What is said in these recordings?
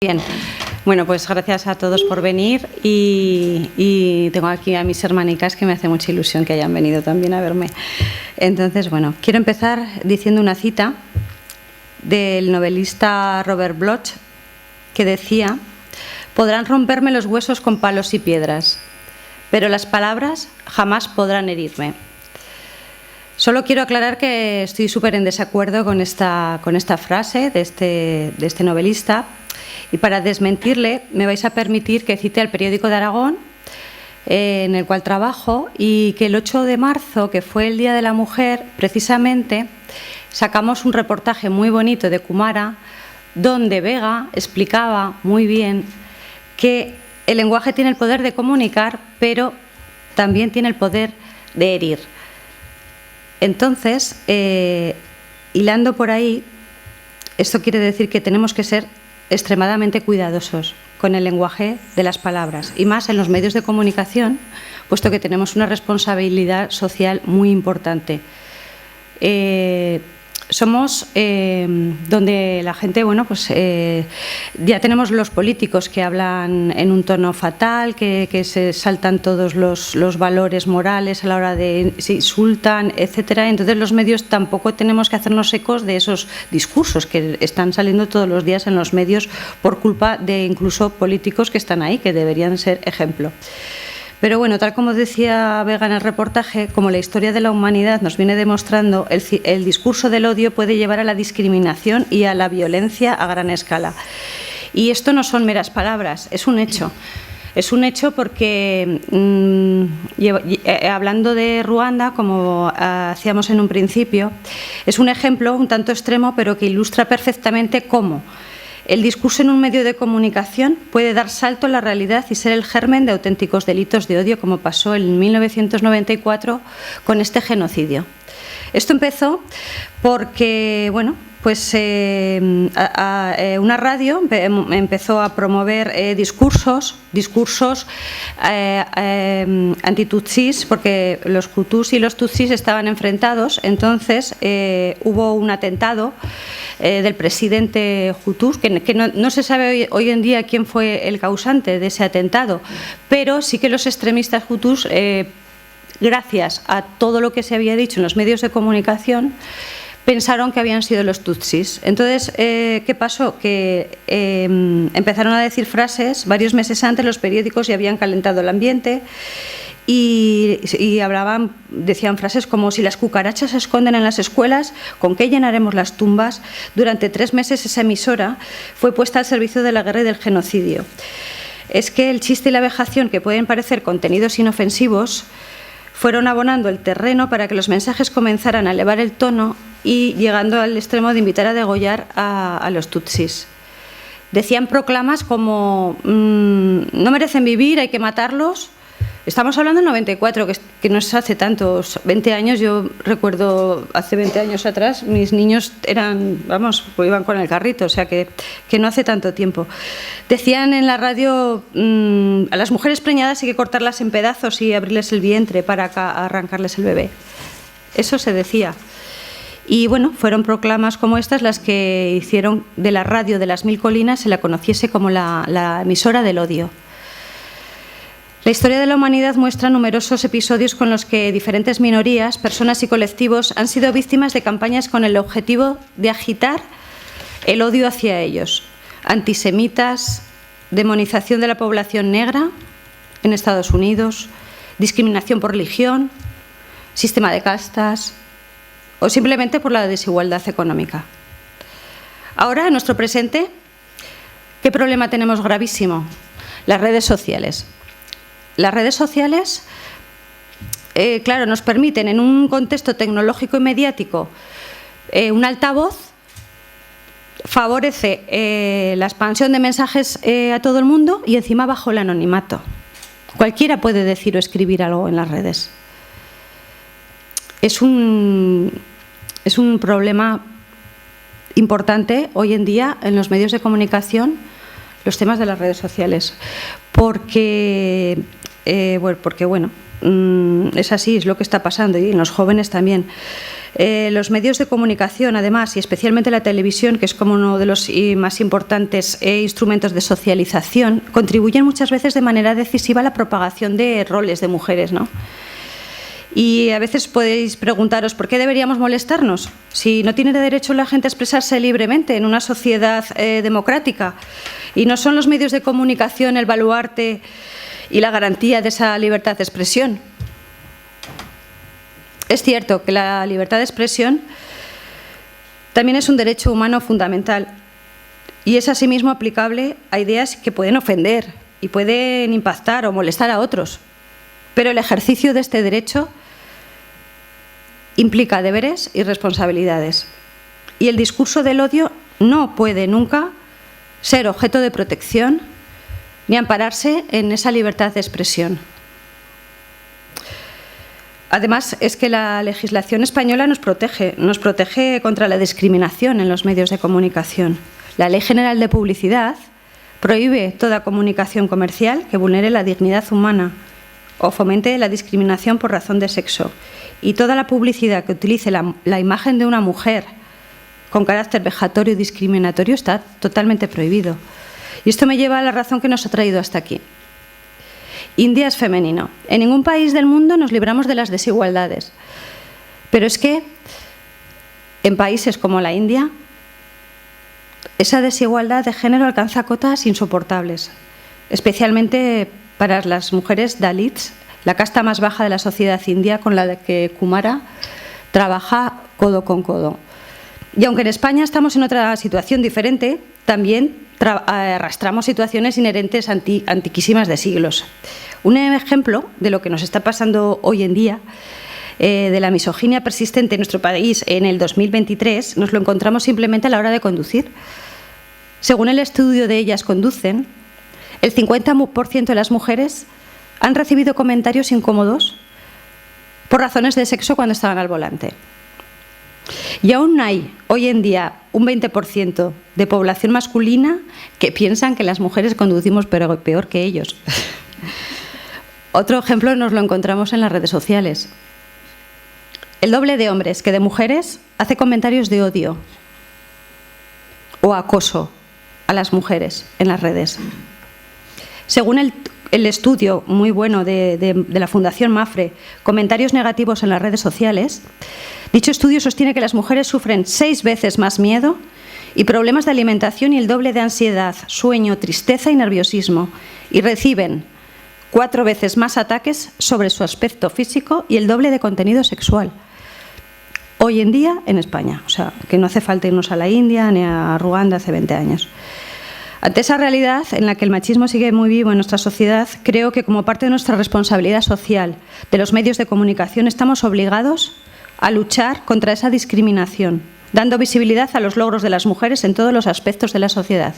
Bien, bueno, pues gracias a todos por venir y tengo aquí a mis hermanicas que me hace mucha ilusión que hayan venido también a verme. Entonces, bueno, quiero empezar diciendo una cita del novelista Robert Bloch que decía: podrán romperme los huesos con palos y piedras, pero las palabras jamás podrán herirme. Solo quiero aclarar que estoy súper en desacuerdo con esta frase de este novelista, y para desmentirle me vais a permitir que cite al Periódico de Aragón, en el cual trabajo, y que el 8 de marzo, que fue el Día de la Mujer, precisamente sacamos un reportaje muy bonito de Kumara, donde Vega explicaba muy bien que el lenguaje tiene el poder de comunicar, pero también tiene el poder de herir. Entonces, hilando por ahí, esto quiere decir que tenemos que ser extremadamente cuidadosos con el lenguaje de las palabras, y más en los medios de comunicación, puesto que tenemos una responsabilidad social muy importante. Somos donde la gente, bueno, pues ya tenemos los políticos que hablan en un tono fatal, que se saltan todos los valores morales a la hora de se insultan, etcétera. Entonces los medios tampoco tenemos que hacernos ecos de esos discursos que están saliendo todos los días en los medios por culpa de incluso políticos que están ahí, que deberían ser ejemplo. Pero bueno, tal como decía Vega en el reportaje, como la historia de la humanidad nos viene demostrando, el discurso del odio puede llevar a la discriminación y a la violencia a gran escala. Y esto no son meras palabras, es un hecho. Es un hecho porque, hablando de Ruanda, como hacíamos en un principio, es un ejemplo un tanto extremo, pero que ilustra perfectamente cómo el discurso en un medio de comunicación puede dar salto a la realidad y ser el germen de auténticos delitos de odio, como pasó en 1994 con este genocidio. Esto empezó porque, bueno, pues una radio empezó a promover discursos antitutsis, porque los hutus y los tutsis estaban enfrentados. Entonces hubo un atentado del presidente hutu, que no se sabe hoy en día quién fue el causante de ese atentado, pero sí que los extremistas hutus, gracias a todo lo que se había dicho en los medios de comunicación, pensaron que habían sido los tutsis. Entonces, ¿qué pasó? Que empezaron a decir frases, varios meses antes los periódicos ya habían calentado el ambiente y decían frases como: si las cucarachas se esconden en las escuelas, ¿con qué llenaremos las tumbas? Durante 3 meses esa emisora fue puesta al servicio de la guerra y del genocidio. Es que el chiste y la vejación, que pueden parecer contenidos inofensivos, fueron abonando el terreno para que los mensajes comenzaran a elevar el tono y llegando al extremo de invitar a degollar a los tutsis. Decían proclamas como: no merecen vivir, hay que matarlos. Estamos hablando del 94, que no es hace tantos 20 años. Yo recuerdo hace 20 años atrás, mis niños pues iban con el carrito, o sea que no hace tanto tiempo. Decían en la radio: a las mujeres preñadas hay que cortarlas en pedazos y abrirles el vientre para arrancarles el bebé. Eso se decía. Y bueno, fueron proclamas como estas las que hicieron de la radio de las 1000 colinas se la conociese como la emisora del odio. La historia de la humanidad muestra numerosos episodios con los que diferentes minorías, personas y colectivos han sido víctimas de campañas con el objetivo de agitar el odio hacia ellos. Antisemitas, demonización de la población negra en Estados Unidos, discriminación por religión, sistema de castas o simplemente por la desigualdad económica. Ahora, en nuestro presente, ¿qué problema tenemos gravísimo? Las redes sociales. Las redes sociales, claro, nos permiten en un contexto tecnológico y mediático un altavoz, favorece la expansión de mensajes a todo el mundo y encima bajo el anonimato. Cualquiera puede decir o escribir algo en las redes. Es un problema importante hoy en día en los medios de comunicación, los temas de las redes sociales, porque es así, es lo que está pasando, y en los jóvenes también. Los medios de comunicación, además, y especialmente la televisión, que es como uno de los más importantes instrumentos de socialización, contribuyen muchas veces de manera decisiva a la propagación de roles de mujeres, ¿no? Y a veces podéis preguntaros, ¿por qué deberíamos molestarnos? Si no tiene derecho la gente a expresarse libremente en una sociedad democrática, y no son los medios de comunicación el baluarte y la garantía de esa libertad de expresión. Es cierto que la libertad de expresión también es un derecho humano fundamental y es asimismo aplicable a ideas que pueden ofender y pueden impactar o molestar a otros. Pero el ejercicio de este derecho implica deberes y responsabilidades. Y el discurso del odio no puede nunca ser objeto de protección ni ampararse en esa libertad de expresión. Además, es que la legislación española nos protege contra la discriminación en los medios de comunicación. La Ley General de Publicidad prohíbe toda comunicación comercial que vulnere la dignidad humana o fomente la discriminación por razón de sexo. Y toda la publicidad que utilice la imagen de una mujer con carácter vejatorio y discriminatorio está totalmente prohibido. Y esto me lleva a la razón que nos ha traído hasta aquí. India es femenino. En ningún país del mundo nos libramos de las desigualdades. Pero es que en países como la India, esa desigualdad de género alcanza cotas insoportables, especialmente para las mujeres dalits, la casta más baja de la sociedad india con la que Kumara trabaja codo con codo. Y aunque en España estamos en otra situación diferente, también arrastramos situaciones inherentes antiquísimas de siglos. Un ejemplo de lo que nos está pasando hoy en día, de la misoginia persistente en nuestro país en el 2023, nos lo encontramos simplemente a la hora de conducir. Según el estudio de Ellas Conducen, el 50% de las mujeres han recibido comentarios incómodos por razones de sexo cuando estaban al volante. Y aún hay, hoy en día, un 20% de población masculina que piensan que las mujeres conducimos peor que ellos. Otro ejemplo nos lo encontramos en las redes sociales. El doble de hombres que de mujeres hace comentarios de odio o acoso a las mujeres en las redes. Según el estudio muy bueno de la Fundación Mafre, Comentarios negativos en las redes sociales, dicho estudio sostiene que las mujeres sufren 6 veces más miedo y problemas de alimentación y el doble de ansiedad, sueño, tristeza y nerviosismo, y reciben 4 veces más ataques sobre su aspecto físico y el doble de contenido sexual. Hoy en día en España, o sea, que no hace falta irnos a la India ni a Ruanda hace 20 años. Ante esa realidad en la que el machismo sigue muy vivo en nuestra sociedad, creo que como parte de nuestra responsabilidad social de los medios de comunicación estamos obligados a luchar contra esa discriminación, dando visibilidad a los logros de las mujeres en todos los aspectos de la sociedad.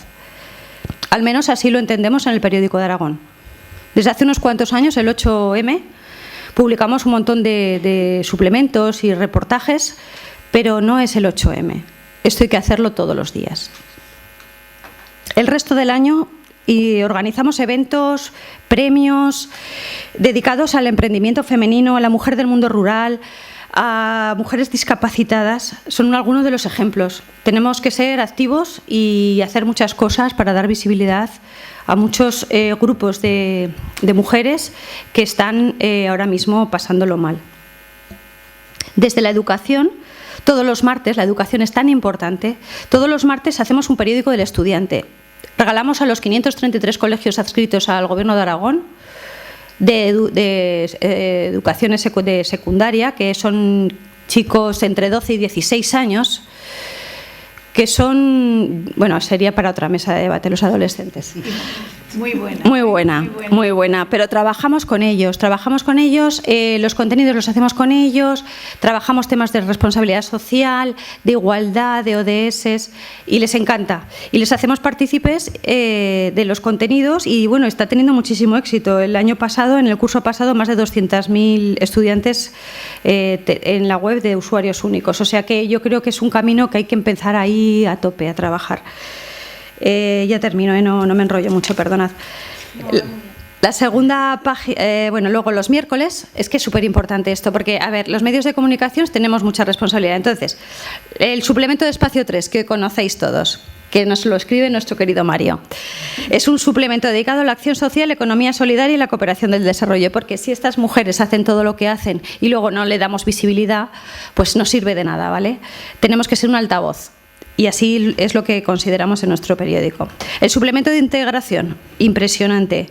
Al menos así lo entendemos en el Periódico de Aragón. Desde hace unos cuantos años, el 8M, publicamos un montón de suplementos y reportajes, pero no es el 8M. Esto hay que hacerlo todos los días. El resto del año organizamos eventos, premios dedicados al emprendimiento femenino, a la mujer del mundo rural, a mujeres discapacitadas. Son algunos de los ejemplos. Tenemos que ser activos y hacer muchas cosas para dar visibilidad a muchos grupos de mujeres que están ahora mismo pasándolo mal. Desde la educación, todos los martes, la educación es tan importante, todos los martes hacemos un periódico del estudiante. Regalamos a los 533 colegios adscritos al Gobierno de Aragón de educación de secundaria, que son chicos entre 12 y 16 años, que son, bueno, sería para otra mesa de debate, los adolescentes. Muy buena, pero trabajamos con ellos, los contenidos los hacemos con ellos, trabajamos temas de responsabilidad social, de igualdad, de ODS, y les encanta. Y les hacemos partícipes de los contenidos y, bueno, está teniendo muchísimo éxito. El año pasado, en el curso pasado, más de 200.000 estudiantes en la web de usuarios únicos. O sea que yo creo que es un camino que hay que empezar ahí a tope, a trabajar. Ya termino, no me enrollo mucho, perdonad. La segunda página, bueno, luego los miércoles, es que es súper importante esto, porque, a ver, los medios de comunicación tenemos mucha responsabilidad. Entonces, el suplemento de Espacio 3, que conocéis todos, que nos lo escribe nuestro querido Mario, es un suplemento dedicado a la acción social, economía solidaria y la cooperación del desarrollo, porque si estas mujeres hacen todo lo que hacen y luego no le damos visibilidad, pues no sirve de nada, ¿vale? Tenemos que ser un altavoz. Y así es lo que consideramos en nuestro periódico. El suplemento de integración, impresionante.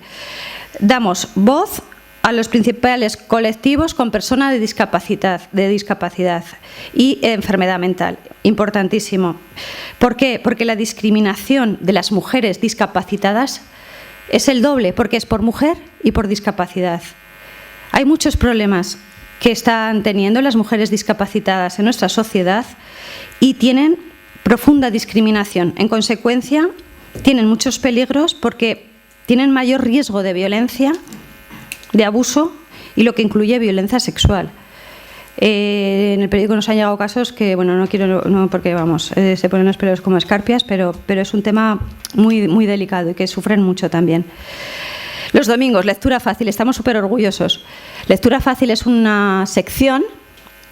Damos voz a los principales colectivos con personas de discapacidad y enfermedad mental. Importantísimo. ¿Por qué? Porque la discriminación de las mujeres discapacitadas es el doble, porque es por mujer y por discapacidad. Hay muchos problemas que están teniendo las mujeres discapacitadas en nuestra sociedad y tienen profunda discriminación. En consecuencia, tienen muchos peligros porque tienen mayor riesgo de violencia, de abuso y lo que incluye violencia sexual. En el periódico nos han llegado casos que, bueno, no quiero, no porque vamos, se ponen los pelos como escarpias, pero es un tema muy, muy delicado y que sufren mucho también. Los domingos, lectura fácil, estamos súper orgullosos. Lectura fácil es una sección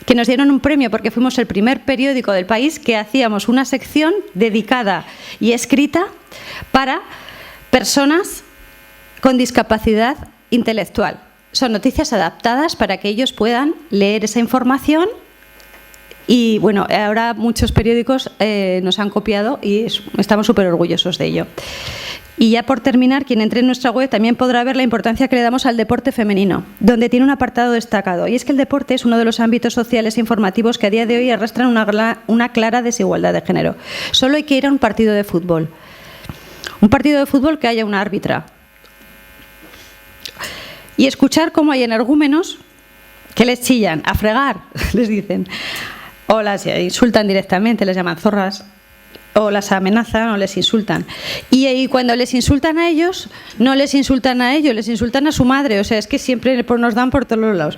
que nos dieron un premio porque fuimos el primer periódico del país que hacíamos una sección dedicada y escrita para personas con discapacidad intelectual. Son noticias adaptadas para que ellos puedan leer esa información y, bueno, ahora muchos periódicos nos han copiado y estamos súper orgullosos de ello. Y ya por terminar, quien entre en nuestra web también podrá ver la importancia que le damos al deporte femenino, donde tiene un apartado destacado. Y es que el deporte es uno de los ámbitos sociales e informativos que a día de hoy arrastran una clara desigualdad de género. Solo hay que ir a un partido de fútbol. Un partido de fútbol que haya una árbitra. Y escuchar cómo hay energúmenos que les chillan, a fregar, les dicen. O las insultan directamente, les llaman zorras. O las amenazan o les insultan. Y cuando les insultan a ellos, no les insultan a ellos, les insultan a su madre. O sea, es que siempre nos dan por todos los lados.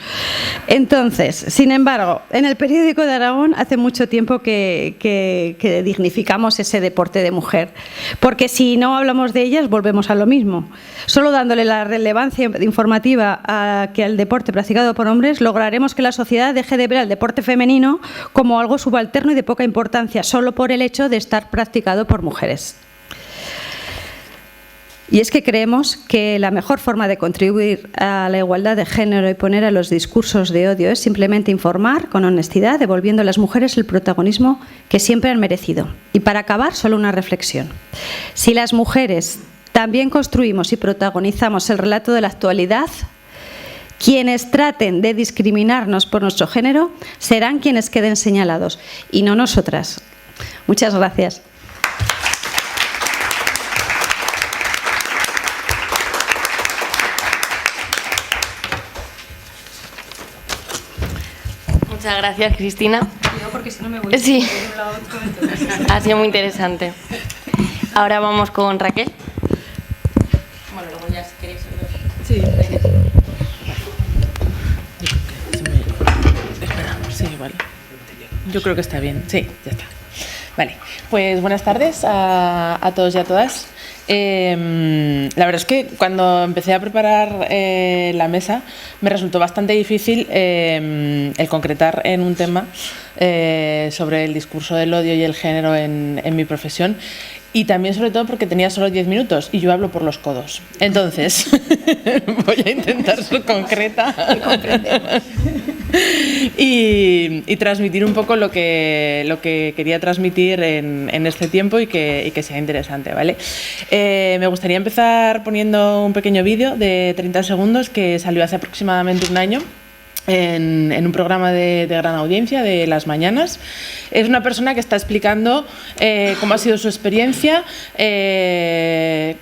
Entonces, sin embargo, en el periódico de Aragón hace mucho tiempo que dignificamos ese deporte de mujer. Porque si no hablamos de ellas, volvemos a lo mismo. Solo dándole la relevancia informativa que al deporte practicado por hombres, lograremos que la sociedad deje de ver al deporte femenino como algo subalterno y de poca importancia, solo por el hecho de estar practicado por mujeres. Y es que creemos que la mejor forma de contribuir a la igualdad de género y poner a los discursos de odio es simplemente informar con honestidad, devolviendo a las mujeres el protagonismo que siempre han merecido. Y para acabar, solo una reflexión. Si las mujeres también construimos y protagonizamos el relato de la actualidad, quienes traten de discriminarnos por nuestro género serán quienes queden señalados y no nosotras. Muchas gracias. Muchas gracias, Cristina. Porque si no me voy. Sí, ha sido muy interesante. Ahora vamos con Raquel. Bueno, luego ya si queréis. Sí. Esperamos, sí, vale. Yo creo que está bien. Sí, ya está. Vale, pues buenas tardes a todos y a todas. La verdad es que cuando empecé a preparar la mesa me resultó bastante difícil el concretar en un tema sobre el discurso del odio y el género en mi profesión. Y también, sobre todo, porque tenía solo 10 minutos y yo hablo por los codos. Entonces, voy a intentar ser concreta y transmitir un poco lo que quería transmitir en este tiempo y que sea interesante, ¿vale? Me gustaría empezar poniendo un pequeño vídeo de 30 segundos que salió hace aproximadamente un año. En un programa de gran audiencia de las mañanas. Es una persona que está explicando cómo ha sido su experiencia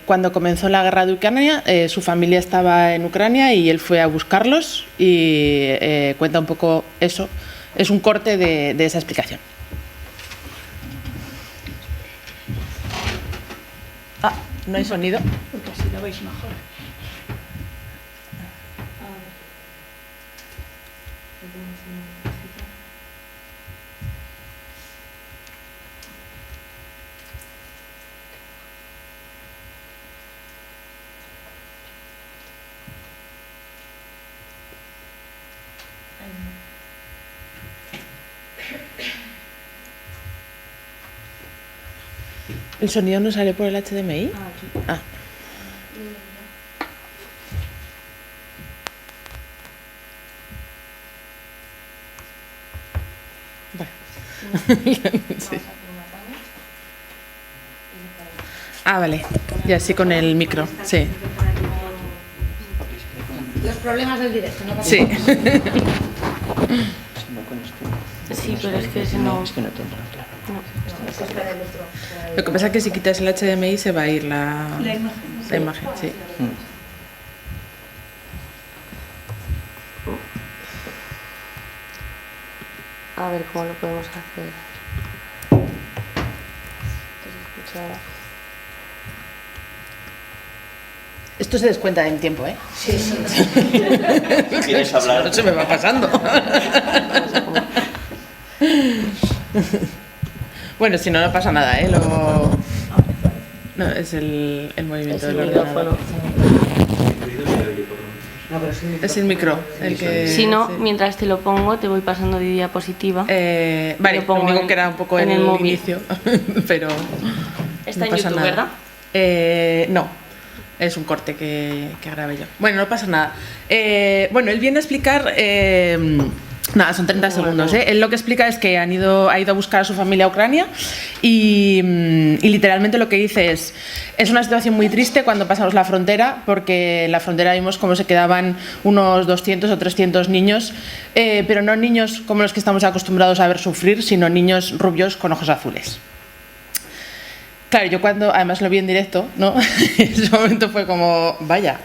cuando comenzó la guerra de Ucrania. Su familia estaba en Ucrania y él fue a buscarlos y cuenta un poco eso. Es un corte de esa explicación. Ah, no hay sonido. Porque así lo veis mejor. ¿El sonido no sale por el HDMI? Ah. Sí. Ah, vale. Ya sí, con el micro. Sí. Los problemas del directo, ¿no? Sí. Sí, pero es que si no... Es que no tendrá, claro. Lo que pasa es que si quitas el HDMI se va a ir la imagen, sí. A ver cómo lo podemos hacer. Esto se descuenta en tiempo, ¿eh? Sí, sí. Si quieres hablar... No se me va pasando. Bueno, si no, no pasa nada, ¿eh? No, es el movimiento Es del el ordenador. micrófono. Es el micro el que... Si no, sí. mientras te lo pongo, te voy pasando de diapositiva. Vale, lo pongo lo único en- que era un poco en el el móvil. inicio, pero Está no en pasa YouTube, nada. ¿verdad? No, es un corte que grabé yo. Bueno, no pasa nada. Bueno, él viene a explicar... nada, son 30 segundos. Él lo que explica es que ha ido a buscar a su familia a Ucrania y literalmente lo que dice es una situación muy triste cuando pasamos la frontera, porque en la frontera vimos cómo se quedaban unos 200 o 300 niños, pero no niños como los que estamos acostumbrados a ver sufrir, sino niños rubios con ojos azules. Claro, yo cuando además lo vi en directo, ¿no? En ese momento fue como, vaya...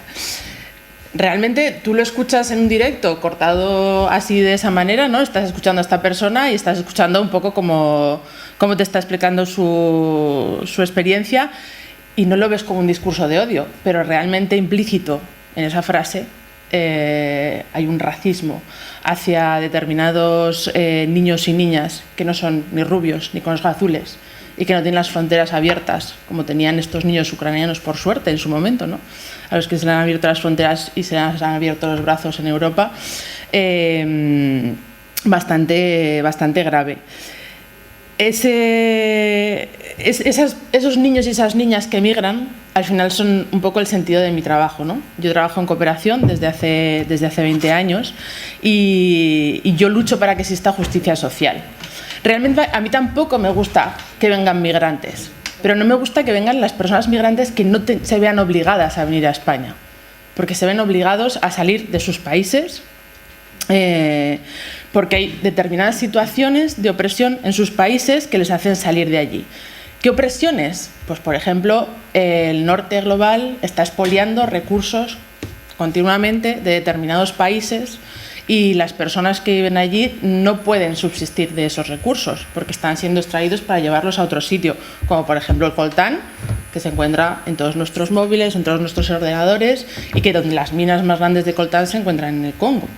Realmente tú lo escuchas en un directo cortado así de esa manera, ¿no? Estás escuchando a esta persona y estás escuchando un poco cómo te está explicando su experiencia y no lo ves como un discurso de odio, pero realmente implícito en esa frase hay un racismo hacia determinados niños y niñas que no son ni rubios ni con ojos azules y que no tienen las fronteras abiertas como tenían estos niños ucranianos, por suerte, en su momento, ¿no? A los que se les han abierto las fronteras y se les han abierto los brazos en Europa, bastante grave. Esos niños y esas niñas que emigran, al final son un poco el sentido de mi trabajo, ¿no? Yo trabajo en cooperación desde hace 20 años y yo lucho para que exista justicia social. Realmente a mí tampoco me gusta que vengan migrantes, pero no me gusta que vengan las personas migrantes que no se vean obligadas a venir a España, porque se ven obligados a salir de sus países, porque hay determinadas situaciones de opresión en sus países que les hacen salir de allí. ¿Qué opresiones? Pues, por ejemplo, el norte global está expoliando recursos continuamente de determinados países y las personas que viven allí no pueden subsistir de esos recursos porque están siendo extraídos para llevarlos a otro sitio, como por ejemplo el coltán, que se encuentra en todos nuestros móviles, en todos nuestros ordenadores y que donde las minas más grandes de coltán se encuentran en el Congo.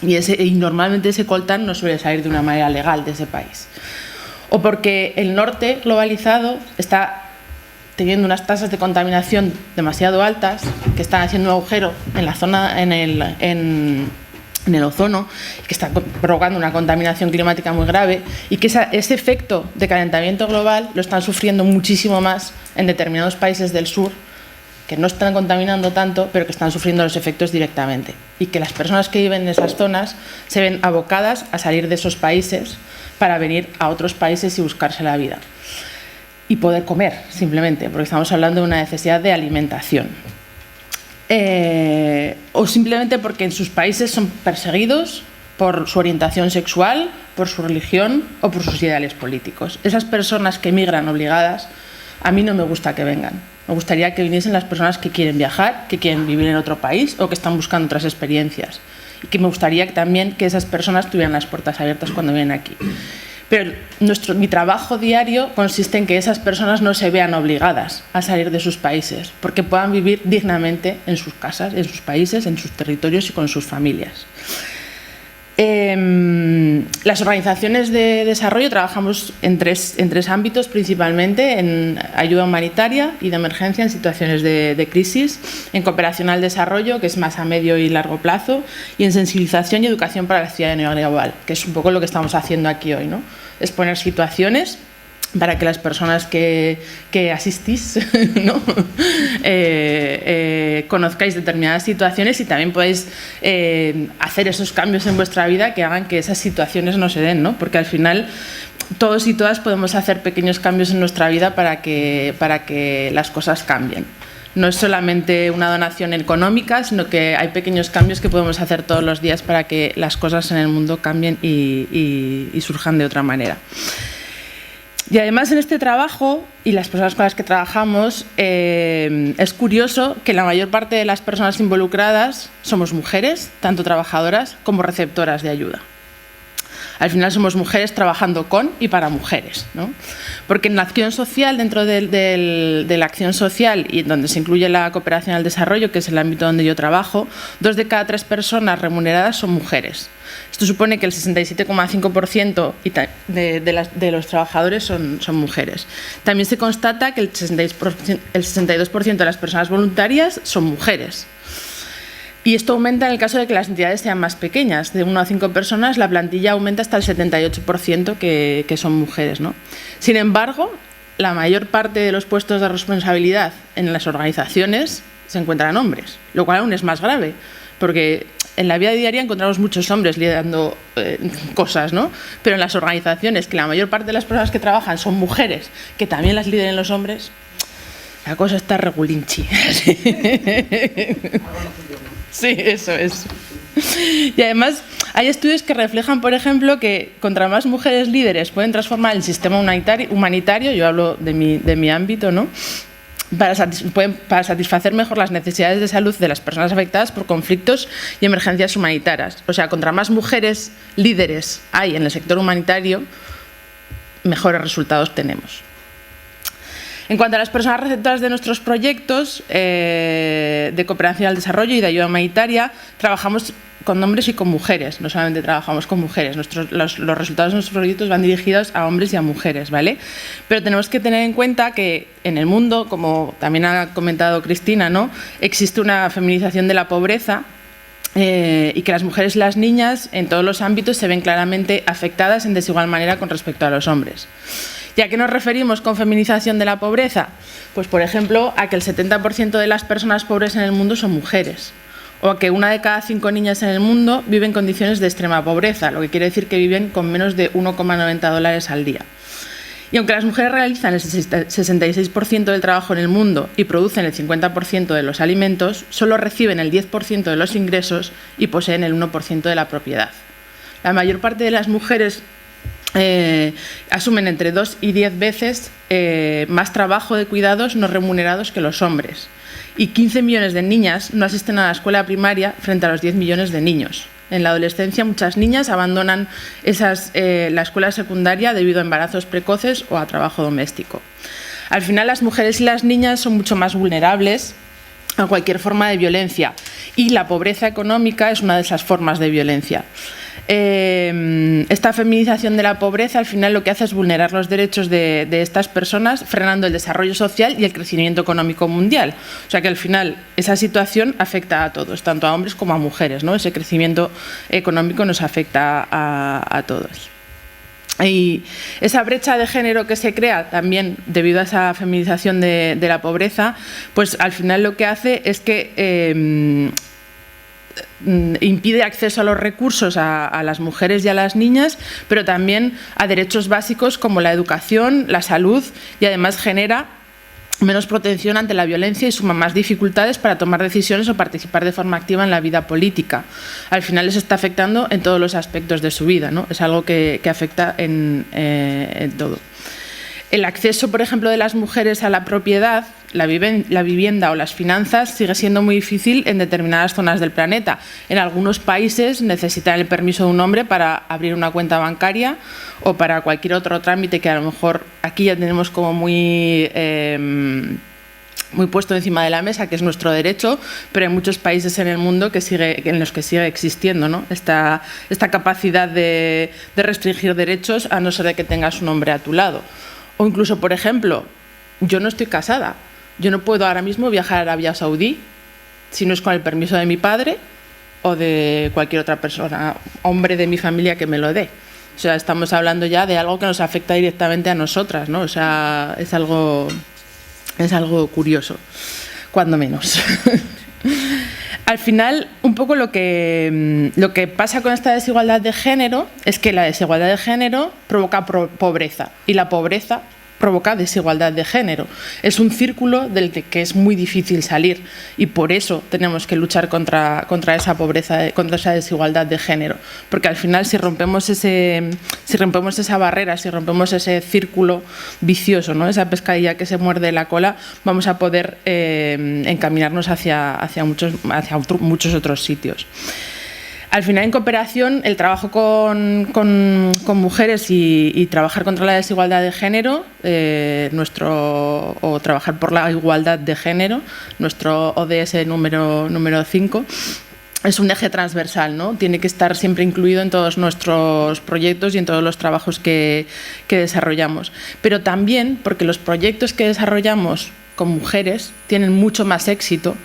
Y normalmente ese coltán no suele salir de una manera legal de ese país. O porque el norte globalizado está teniendo unas tasas de contaminación demasiado altas que están haciendo un agujero en la zona, en el ozono, que está provocando una contaminación climática muy grave y que ese efecto de calentamiento global lo están sufriendo muchísimo más en determinados países del sur que no están contaminando tanto pero que están sufriendo los efectos directamente y que las personas que viven en esas zonas se ven abocadas a salir de esos países para venir a otros países y buscarse la vida y poder comer simplemente, porque estamos hablando de una necesidad de alimentación. O simplemente porque en sus países son perseguidos por su orientación sexual, por su religión o por sus ideales políticos. Esas personas que emigran obligadas, a mí no me gusta que vengan. Me gustaría que viniesen las personas que quieren viajar, que quieren vivir en otro país o que están buscando otras experiencias. Y que me gustaría también que esas personas tuvieran las puertas abiertas cuando vienen aquí. Pero mi trabajo diario consiste en que esas personas no se vean obligadas a salir de sus países, porque puedan vivir dignamente en sus casas, en sus países, en sus territorios y con sus familias. Las organizaciones de desarrollo trabajamos en tres ámbitos principalmente: en ayuda humanitaria y de emergencia en situaciones de crisis, en cooperación al desarrollo, que es más a medio y largo plazo, y en sensibilización y educación para la ciudadanía global, que es un poco lo que estamos haciendo aquí hoy, ¿no? Exponer situaciones para que las personas que asistís, ¿no? Conozcáis determinadas situaciones y también podéis hacer esos cambios en vuestra vida que hagan que esas situaciones no se den, ¿no? Porque al final todos y todas podemos hacer pequeños cambios en nuestra vida para que las cosas cambien. No es solamente una donación económica, sino que hay pequeños cambios que podemos hacer todos los días para que las cosas en el mundo cambien y surjan de otra manera. Y además en este trabajo, y las personas con las que trabajamos, es curioso que la mayor parte de las personas involucradas somos mujeres, tanto trabajadoras como receptoras de ayuda. Al final somos mujeres trabajando con y para mujeres, ¿no? Porque en la acción social, dentro de la acción social y donde se incluye la cooperación al desarrollo, que es el ámbito donde yo trabajo, 2 de cada 3 personas remuneradas son mujeres. Esto supone que el 67,5% de los trabajadores son mujeres. También se constata que el 62% de las personas voluntarias son mujeres. Y esto aumenta en el caso de que las entidades sean más pequeñas. De 1 a 5 personas, la plantilla aumenta hasta el 78% que son mujeres, ¿no? Sin embargo, la mayor parte de los puestos de responsabilidad en las organizaciones se encuentran hombres, lo cual aún es más grave, porque en la vida diaria encontramos muchos hombres liderando cosas, ¿no? Pero en las organizaciones, que la mayor parte de las personas que trabajan son mujeres, que también las lideren los hombres, la cosa está regulinchi. Sí, eso es. Y además hay estudios que reflejan, por ejemplo, que contra más mujeres líderes pueden transformar el sistema humanitario, yo hablo de mi ámbito, ¿no? Para satisfacer mejor las necesidades de salud de las personas afectadas por conflictos y emergencias humanitarias. O sea, contra más mujeres líderes hay en el sector humanitario, mejores resultados tenemos. En cuanto a las personas receptoras de nuestros proyectos de cooperación al desarrollo y de ayuda humanitaria, trabajamos con hombres y con mujeres, no solamente trabajamos con mujeres. Los resultados de nuestros proyectos van dirigidos a hombres y a mujeres, ¿vale? Pero tenemos que tener en cuenta que en el mundo, como también ha comentado Cristina, ¿no?, existe una feminización de la pobreza y que las mujeres y las niñas en todos los ámbitos se ven claramente afectadas en desigual manera con respecto a los hombres. ¿Y a qué nos referimos con feminización de la pobreza? Pues, por ejemplo, a que el 70% de las personas pobres en el mundo son mujeres, o a que 1 de cada 5 niñas en el mundo vive en condiciones de extrema pobreza, lo que quiere decir que viven con menos de $1,90 al día. Y aunque las mujeres realizan el 66% del trabajo en el mundo y producen el 50% de los alimentos, solo reciben el 10% de los ingresos y poseen el 1% de la propiedad. La mayor parte de las mujeres asumen entre 2 y 10 veces más trabajo de cuidados no remunerados que los hombres. Y 15 millones de niñas no asisten a la escuela primaria frente a los 10 millones de niños. En la adolescencia muchas niñas abandonan la escuela secundaria debido a embarazos precoces o a trabajo doméstico. Al final las mujeres y las niñas son mucho más vulnerables a cualquier forma de violencia y la pobreza económica es una de esas formas de violencia. Esta feminización de la pobreza al final lo que hace es vulnerar los derechos de estas personas, frenando el desarrollo social y el crecimiento económico mundial. O sea que al final esa situación afecta a todos, tanto a hombres como a mujeres, ¿no? Ese crecimiento económico nos afecta a todos. Y esa brecha de género que se crea también debido a esa feminización de la pobreza, pues al final lo que hace es que impide acceso a los recursos a las mujeres y a las niñas, pero también a derechos básicos como la educación, la salud, y además genera menos protección ante la violencia y suma más dificultades para tomar decisiones o participar de forma activa en la vida política. Al final les está afectando en todos los aspectos de su vida, ¿no? Es algo que afecta en todo. El acceso, por ejemplo, de las mujeres a la propiedad, la vivienda o las finanzas sigue siendo muy difícil en determinadas zonas del planeta. En algunos países necesitan el permiso de un hombre para abrir una cuenta bancaria o para cualquier otro trámite que a lo mejor aquí ya tenemos como muy puesto encima de la mesa, que es nuestro derecho, pero hay muchos países en el mundo en los que sigue existiendo, ¿no?, esta capacidad de restringir derechos a no ser de que tengas un hombre a tu lado. O incluso, por ejemplo, yo no estoy casada. Yo no puedo ahora mismo viajar a Arabia Saudí si no es con el permiso de mi padre o de cualquier otra persona, hombre de mi familia que me lo dé. O sea, estamos hablando ya de algo que nos afecta directamente a nosotras, ¿no? O sea, es algo curioso, cuando menos. Al final, un poco lo que pasa con esta desigualdad de género es que la desigualdad de género provoca pobreza, y la pobreza provoca desigualdad de género. Es un círculo del que es muy difícil salir, y por eso tenemos que luchar contra esa pobreza, contra esa desigualdad de género, porque al final si rompemos esa barrera, si rompemos ese círculo vicioso, ¿no? Esa pescadilla que se muerde la cola, vamos a poder encaminarnos hacia muchos otros sitios. Al final, en cooperación, el trabajo con mujeres y trabajar contra la desigualdad de género, o trabajar por la igualdad de género, nuestro ODS número 5, es un eje transversal, ¿no? Tiene que estar siempre incluido en todos nuestros proyectos y en todos los trabajos que desarrollamos. Pero también porque los proyectos que desarrollamos con mujeres tienen mucho más éxito.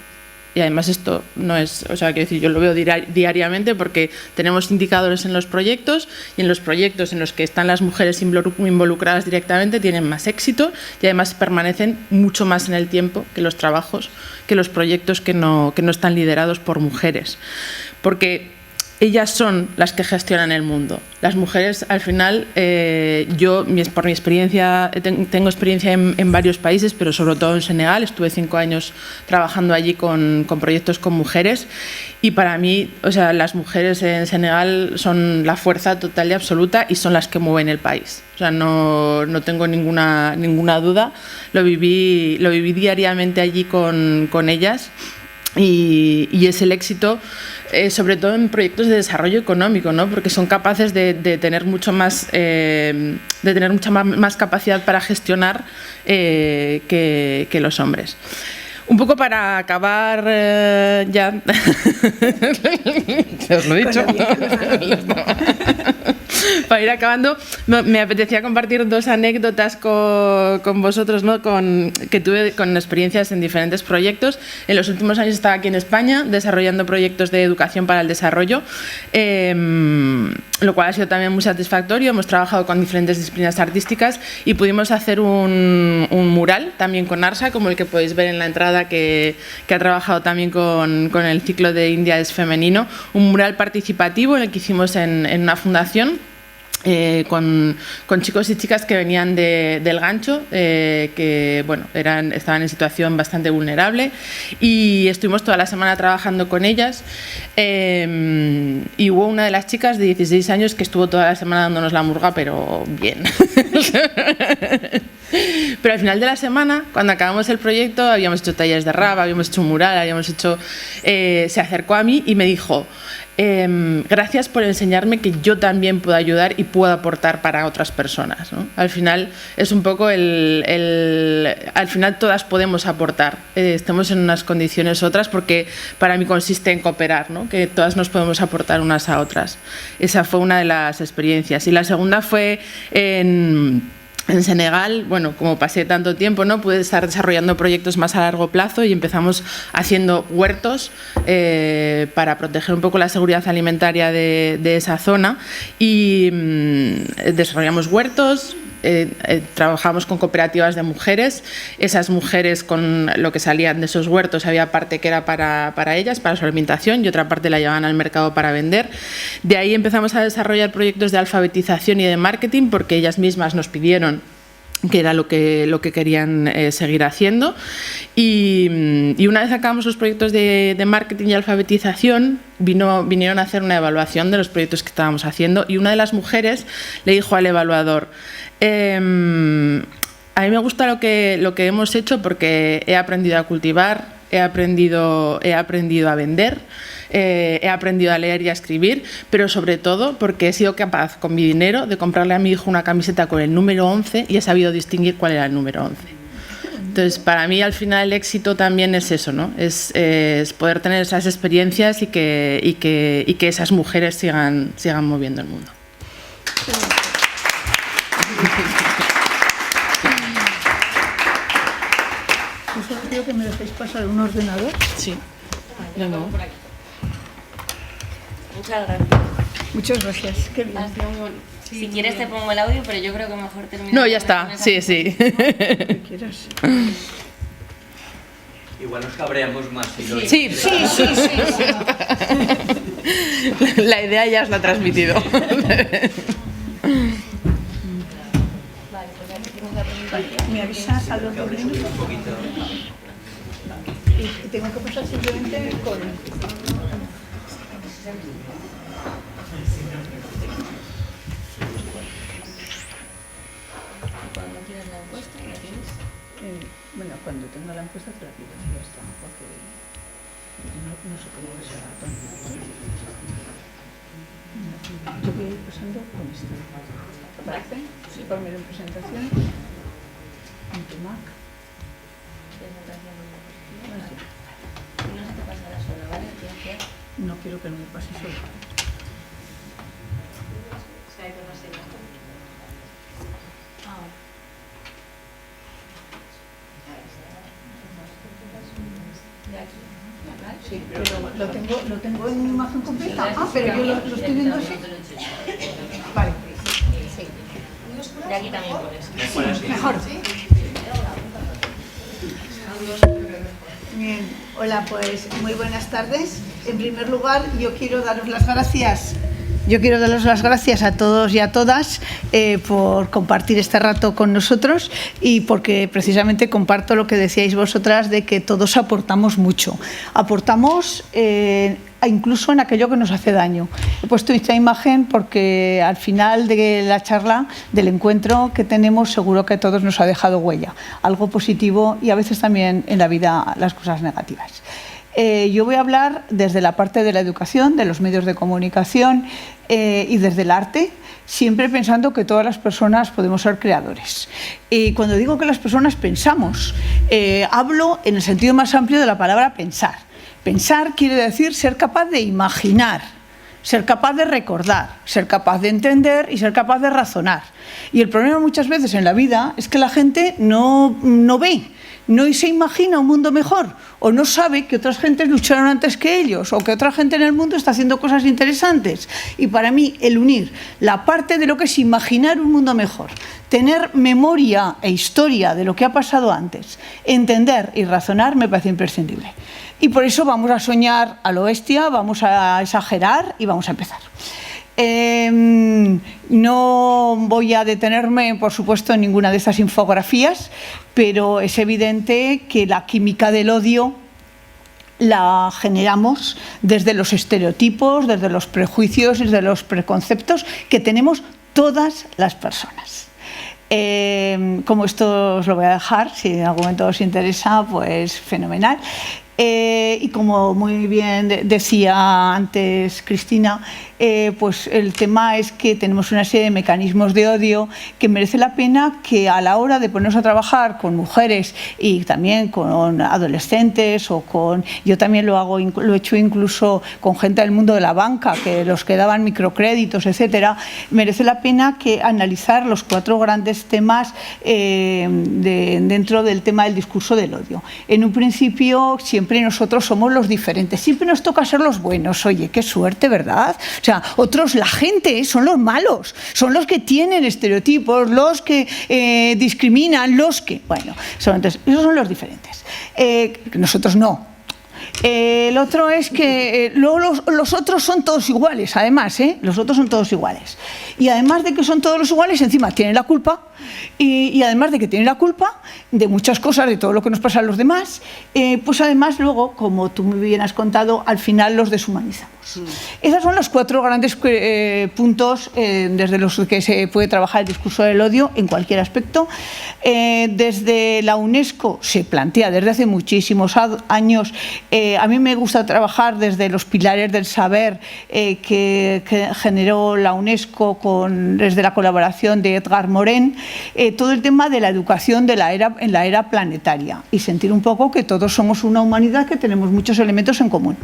Y además esto no es, o sea, quiero decir, yo lo veo diariamente porque tenemos indicadores en los proyectos, y en los proyectos en los que están las mujeres involucradas directamente tienen más éxito, y además permanecen mucho más en el tiempo que los trabajos, que los proyectos que no están liderados por mujeres. Porque ellas son las que gestionan el mundo. Las mujeres, al final, yo, por mi experiencia, tengo experiencia en varios países, pero sobre todo en Senegal. Estuve 5 años trabajando allí con proyectos con mujeres, y para mí, o sea, las mujeres en Senegal son la fuerza total y absoluta, y son las que mueven el país. O sea, no tengo ninguna duda. Lo viví diariamente allí con ellas. Y es el éxito, sobre todo en proyectos de desarrollo económico, ¿no? Porque son capaces de tener mucha más capacidad para gestionar que los hombres. Un poco para acabar ya, os lo he dicho. Para ir acabando, me apetecía compartir 2 anécdotas con vosotros, ¿no? Que tuve con experiencias en diferentes proyectos. En los últimos años estaba aquí en España desarrollando proyectos de educación para el desarrollo, lo cual ha sido también muy satisfactorio. Hemos trabajado con diferentes disciplinas artísticas y pudimos hacer un mural también con ARSA, como el que podéis ver en la entrada, que ha trabajado también con el ciclo de India es femenino, un mural participativo en el que hicimos en una fundación, con chicos y chicas que venían del Gancho, que bueno, estaban en situación bastante vulnerable, y estuvimos toda la semana trabajando con ellas, y hubo una de las chicas de 16 años que estuvo toda la semana dándonos la murga, pero bien. Pero al final de la semana, cuando acabamos el proyecto, habíamos hecho talleres de rap, habíamos hecho un mural, se acercó a mí y me dijo: gracias por enseñarme que yo también puedo ayudar y puedo aportar para otras personas, ¿no? Al final es un poco al final todas podemos aportar, estemos en unas condiciones u otras, porque para mí consiste en cooperar, ¿no? Que todas nos podemos aportar unas a otras. Esa fue una de las experiencias. Y la segunda fue en Senegal. Bueno, como pasé tanto tiempo, ¿no? Pude estar desarrollando proyectos más a largo plazo, y empezamos haciendo huertos para proteger un poco la seguridad alimentaria de esa zona, y desarrollamos huertos. Trabajamos con cooperativas de mujeres. Esas mujeres, con lo que salían de esos huertos, había parte que era para ellas, para su alimentación, y otra parte la llevaban al mercado para vender. De ahí empezamos a desarrollar proyectos de alfabetización y de marketing, porque ellas mismas nos pidieron que era lo que querían seguir haciendo, y una vez acabamos los proyectos de marketing y alfabetización, vinieron a hacer una evaluación de los proyectos que estábamos haciendo, y una de las mujeres le dijo al evaluador: a mí me gusta lo que hemos hecho, porque he aprendido a cultivar, he aprendido a vender, he aprendido a leer y a escribir, pero sobre todo porque he sido capaz con mi dinero de comprarle a mi hijo una camiseta con el número 11 y he sabido distinguir cuál era el número 11. Entonces, para mí, al final, el éxito también es eso, ¿no? Es poder tener esas experiencias y que esas mujeres sigan moviendo el mundo. Yo solo quiero que me dejéis pasar un ordenador. Sí. No. Por aquí. Muchas gracias. Muchas gracias. Qué bien. Ha sido muy bonito. Si quieres te pongo el audio, pero yo creo que mejor terminar. No, ya está, sí, sí. Lo que quieras. Igual nos cabreamos más si lo Sí, La idea ya os la he transmitido. ¿Me avisas a los dos minutos? un poquito. Y tengo que pasar simplemente con... Bueno, cuando tenga la encuesta te la pido, ya está, porque no sé cómo va a ser. Yo voy a ir pasando con esto. ¿Te parece? Sí. Primero en presentación. En tu Mac. No se te pasará sola, ¿vale? No quiero que no me pase solo. Sí, pero lo tengo en imagen completa. Ah, pero yo lo estoy viendo así. Vale. Y aquí también pones. Mejor. Bien, hola, pues muy buenas tardes. En primer lugar, yo quiero daros las gracias. A todos y a todas por compartir este rato con nosotros y porque precisamente comparto lo que decíais vosotras de que todos aportamos mucho. Aportamos incluso en aquello que nos hace daño. He puesto esta imagen porque al final de la charla, del encuentro que tenemos, seguro que a todos nos ha dejado huella, algo positivo y a veces también en la vida las cosas negativas. Yo voy a hablar desde la parte de la educación, de los medios de comunicación y desde el arte, siempre pensando que todas las personas podemos ser creadores. Y cuando digo que las personas pensamos, hablo en el sentido más amplio de la palabra pensar. Pensar quiere decir ser capaz de imaginar, ser capaz de recordar, ser capaz de entender y ser capaz de razonar. Y el problema muchas veces en la vida es que la gente no ve, no se imagina un mundo mejor o no sabe que otras gentes lucharon antes que ellos o que otra gente en el mundo está haciendo cosas interesantes. Y para mí el unir la parte de lo que es imaginar un mundo mejor, tener memoria e historia de lo que ha pasado antes, entender y razonar me parece imprescindible. Y por eso vamos a soñar a lo bestia, vamos a exagerar y vamos a empezar. No voy a detenerme, por supuesto, en ninguna de estas infografías, pero es evidente que la química del odio la generamos desde los estereotipos, desde los prejuicios, desde los preconceptos que tenemos todas las personas. Como esto os lo voy a dejar, si en algún momento os interesa, pues fenomenal. Y como muy bien decía antes Cristina, pues el tema es que tenemos una serie de mecanismos de odio que merece la pena que a la hora de ponernos a trabajar con mujeres y también con adolescentes o con... Yo también lo he hecho incluso con gente del mundo de la banca, que los que daban microcréditos, etcétera. Merece la pena que analizar los 4 grandes temas dentro del tema del discurso del odio. En un principio siempre nosotros somos los diferentes, siempre nos toca ser los buenos. Oye, qué suerte, ¿verdad? O sea, otros, la gente, son los malos, son los que tienen estereotipos, los que discriminan, los que... Bueno, entonces, esos son los diferentes. Nosotros no. El otro es que luego los otros son todos iguales, además, los otros son todos iguales. Y además de que son todos los iguales, encima tienen la culpa, y además de que tienen la culpa de muchas cosas, de todo lo que nos pasa a los demás, pues además luego, como tú muy bien has contado, al final los deshumanizamos. Esos son los 4 grandes puntos desde los que se puede trabajar el discurso del odio en cualquier aspecto. Desde la UNESCO se plantea desde hace muchísimos años. A mí me gusta trabajar desde los pilares del saber que generó la UNESCO desde la colaboración de Edgar Morin, todo el tema de la educación en la era planetaria y sentir un poco que todos somos una humanidad que tenemos muchos elementos en común.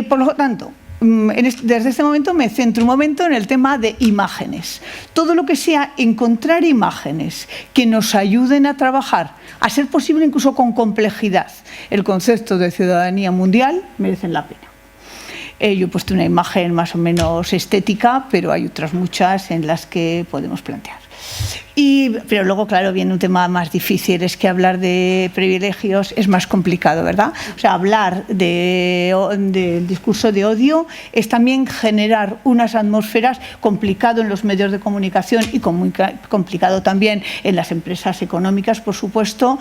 Por lo tanto, desde este momento me centro un momento en el tema de imágenes. Todo lo que sea encontrar imágenes que nos ayuden a trabajar, a ser posible incluso con complejidad, el concepto de ciudadanía mundial, merecen la pena. Yo he puesto una imagen más o menos estética, pero hay otras muchas en las que podemos plantear. Pero luego, claro, viene un tema más difícil, es que hablar de privilegios es más complicado, ¿verdad? O sea, hablar del discurso de odio es también generar unas atmósferas complicado en los medios de comunicación y complicado también en las empresas económicas, por supuesto,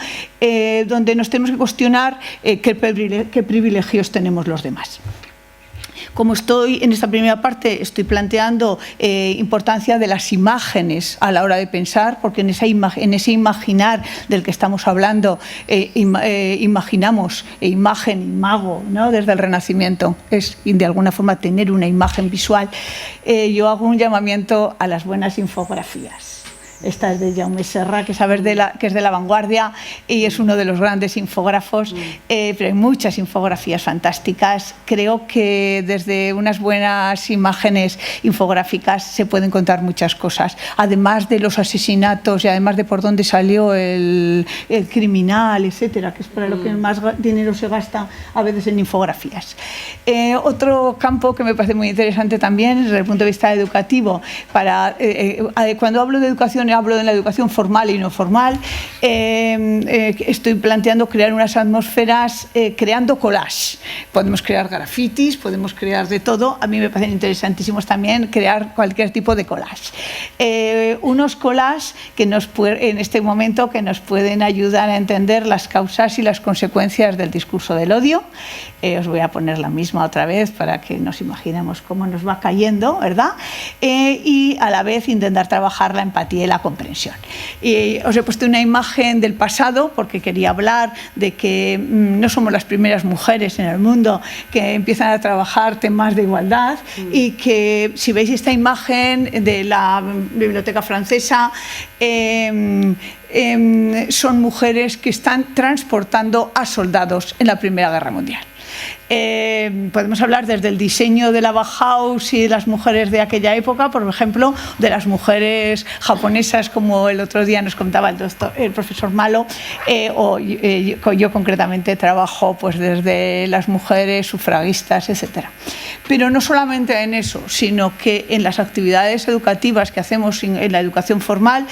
donde nos tenemos que cuestionar qué privilegios tenemos los demás. Como estoy en esta primera parte, estoy planteando importancia de las imágenes a la hora de pensar, porque en ese imaginar del que estamos hablando imaginamos imagen, imago, ¿no? Desde el Renacimiento, es de alguna forma tener una imagen visual. Yo hago un llamamiento a las buenas infografías. Esta es de Jaume Serra, que es de La Vanguardia y es uno de los grandes infógrafos, pero hay muchas infografías fantásticas. Creo que desde unas buenas imágenes infográficas se pueden contar muchas cosas, además de los asesinatos y además de por dónde salió el criminal, etcétera, que es para lo que más dinero se gasta a veces en infografías. Otro campo que me parece muy interesante también desde el punto de vista educativo, cuando hablo de educación hablo de la educación formal y no formal. Estoy planteando crear unas atmósferas creando collage. Podemos crear grafitis, podemos crear de todo. A mí me parecen interesantísimos también crear cualquier tipo de collage. Unos collages que en este momento que nos pueden ayudar a entender las causas y las consecuencias del discurso del odio. Os voy a poner la misma otra vez para que nos imaginemos cómo nos va cayendo, ¿verdad? Y a la vez intentar trabajar la empatía y la comprensión. Os he puesto una imagen del pasado porque quería hablar de que no somos las primeras mujeres en el mundo que empiezan a trabajar temas de igualdad y que si veis esta imagen de la Biblioteca Francesa, son mujeres que están transportando a soldados en la Primera Guerra Mundial. Podemos hablar desde el diseño de la Bauhaus y de las mujeres de aquella época, por ejemplo, de las mujeres japonesas, como el otro día nos contaba el profesor Malo, yo concretamente trabajo pues, desde las mujeres sufragistas, etc. Pero no solamente en eso, sino que en las actividades educativas que hacemos en la educación formal,